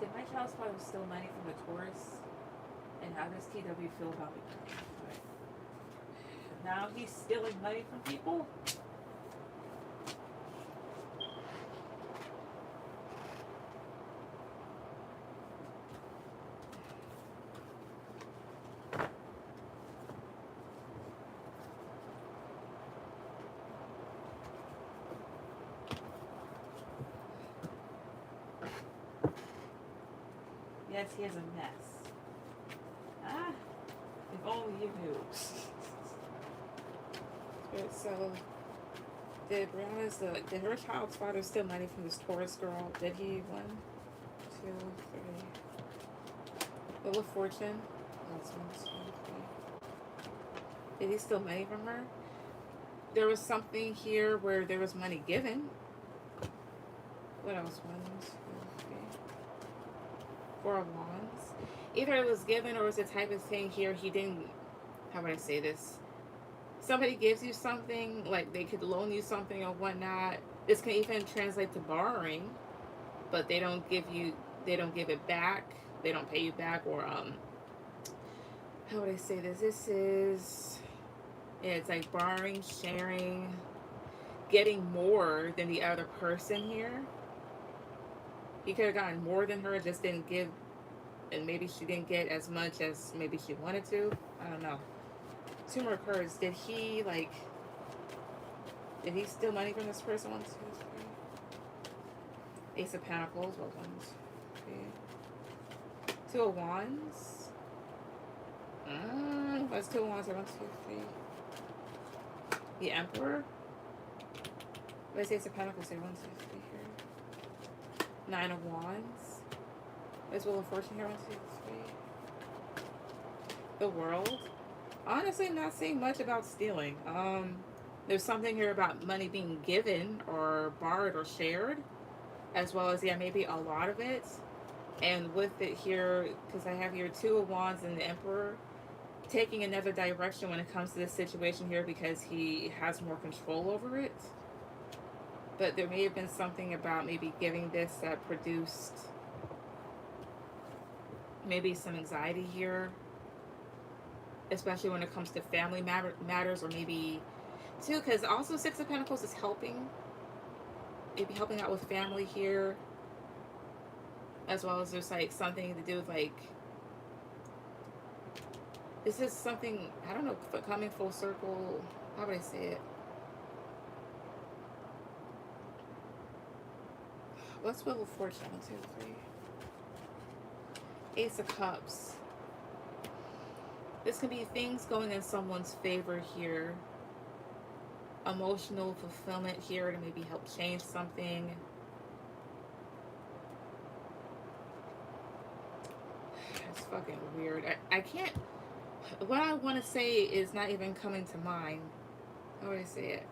Did my child spot steal money from the Taurus? And how does TW feel about it? Right. Now he's stealing money from people? Yes, he has a mess. Ah, if only you knew. So, did her child's father steal money from this Taurus girl? Did he? 1, 2, 3. Wheel of Fortune. That's 1, 2, 3. Did he steal money from her? There was something here where there was money given. What else? 1, 2, 3. 4 of Wands. Either it was given or it was the type of thing here he didn't, how would I say this? Somebody gives you something, like they could loan you something or whatnot. This can even translate to borrowing, but they don't give it back. They don't pay you back, or how would I say this? This is, yeah, it's like borrowing, sharing, getting more than the other person here. He could have gotten more than her, just didn't give, and maybe she didn't get as much as maybe she wanted to. I don't know. 2 more cards. Did he steal money from this person? 1, 2, 3. Ace of Pentacles. Well, 1, 2, 3. 2 of Wands. What's 2 of Wands? 1, 2, 3. The Emperor. What's Ace of Pentacles here? 1, 2, 3 here. 9 of Wands. What's Wheel of Fortune here? 1, 2, 3. The World. Honestly, I'm not saying much about stealing. There's something here about money being given or borrowed or shared, as well as, yeah, maybe a lot of it. And with it here, because I have here 2 of Wands and the Emperor, taking another direction when it comes to this situation here because he has more control over it. But there may have been something about maybe giving this that produced maybe some anxiety here, especially when it comes to family matters, or maybe too, because also 6 of Pentacles is helping, maybe helping out with family here, as well as there's like something to do with like, this is something, I don't know, coming full circle, how would I say it? What's Wheel of Fortune? 1, 2, 3. Ace of Cups. This can be things going in someone's favor here. Emotional fulfillment here to maybe help change something. It's fucking weird. I can't, what I want to say is not even coming to mind. How would I say it?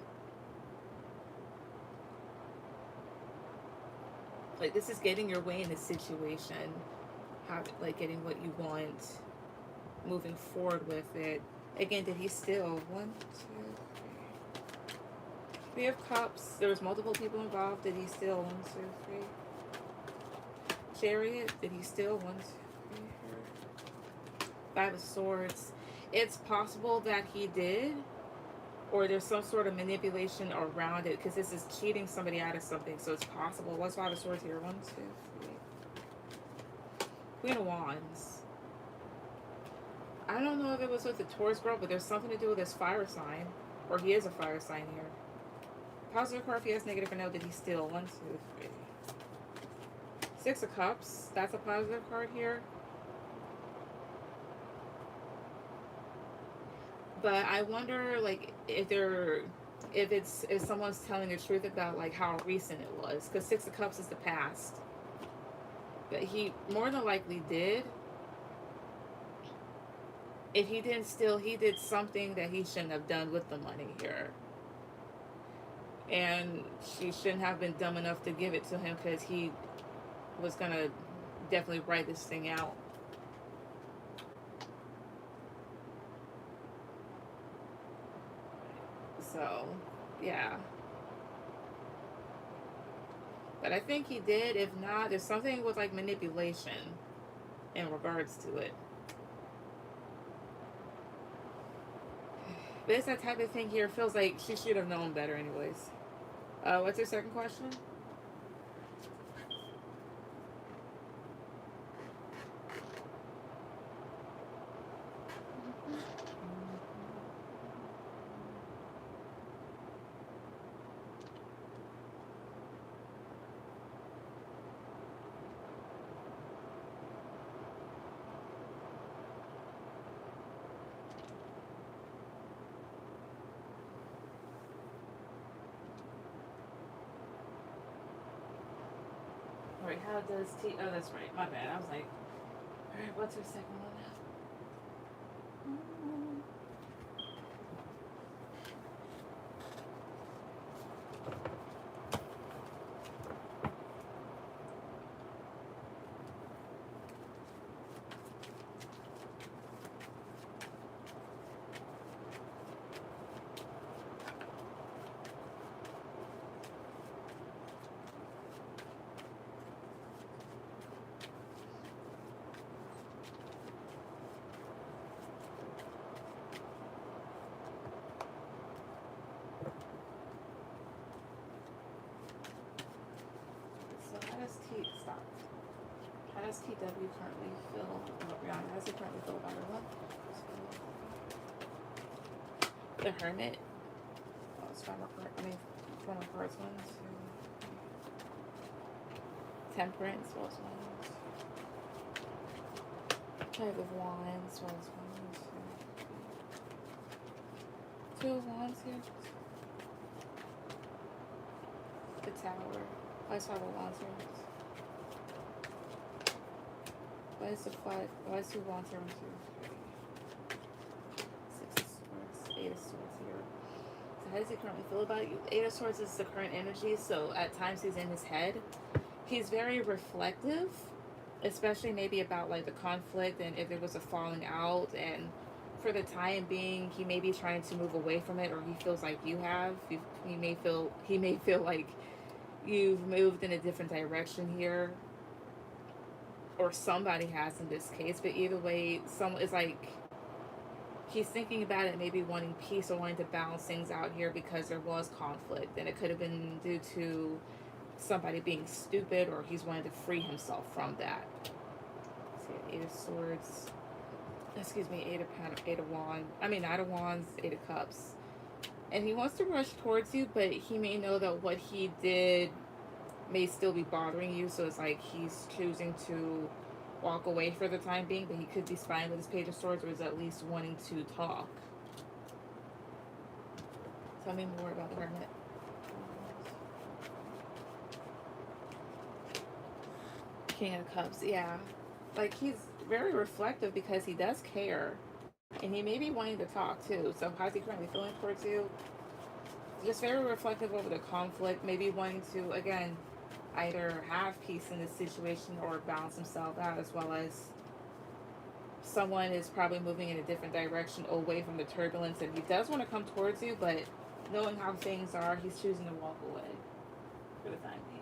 Like, this is getting your way in a situation. How, like, getting what you want. Moving forward with it. Again, did he steal? 1, 2, 3. 3 of Cups. There was multiple people involved. Did he steal? 1, 2, 3. Chariot. Did he steal? 1, 2, 3. 5 of Swords. It's possible that he did, or there's some sort of manipulation around it, because this is cheating somebody out of something, so it's possible. What's 5 of Swords here? 1, 2, 3. Queen of Wands. I don't know if it was with the Taurus girl, but there's something to do with his fire sign, or he is a fire sign here. Positive card if he has, negative or no. Did he steal? 1, 2, 3. 6 of Cups. That's a positive card here. But I wonder, like, if someone's telling the truth about like how recent it was, because 6 of Cups is the past. But he more than likely did. If he didn't steal, he did something that he shouldn't have done with the money here. And she shouldn't have been dumb enough to give it to him, because he was going to definitely write this thing out. So, yeah. But I think he did. If not, there's something with like manipulation in regards to it. But it's that type of thing here. Feels like she should have known better anyways. What's your second question? Alright, how does T... Oh, that's right. My bad. I was like, alright, what's her second one now? Stop. How does TW currently feel? Rihanna, how does he currently feel about her love? The Hermit. Oh, it's from a cards ones. Temperance, was ones. Five of Wands, was ones. Two of Wands here. The Tower. Why is 5 of Wands here? Why is the 5? Why is 2 Wands here? 1, 2, 3. 6 of Swords. 8 of Swords here. So how does he currently feel about you? 8 of Swords is the current energy, so at times he's in his head. He's very reflective, especially maybe about like the conflict and if there was a falling out, and for the time being he may be trying to move away from it, or he feels like you have. He may feel like you've moved in a different direction here, or somebody has in this case, but either way, it's like he's thinking about it, maybe wanting peace or wanting to balance things out here because there was conflict, and it could have been due to somebody being stupid, or he's wanting to free himself from that. So 8 of Swords, excuse me, 8 of Wands, Knight of Wands, 8 of Cups. And he wants to rush towards you, but he may know that what he did may still be bothering you, so it's like he's choosing to walk away for the time being, but he could be spying with his Page of Swords, or is at least wanting to talk. Tell me more about the Hermit. King of Cups, yeah. Like, he's very reflective because he does care. And he may be wanting to talk too. So how's he currently feeling towards you? Just very reflective over the conflict. Maybe wanting to, again, either have peace in this situation or balance himself out, as well as someone is probably moving in a different direction away from the turbulence. And he does want to come towards you, but knowing how things are, he's choosing to walk away for the time being.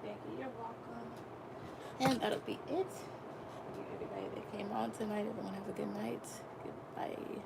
Thank you. You're welcome. And that'll be it. Thank you, everybody that came on tonight. Everyone have a good night. Goodbye.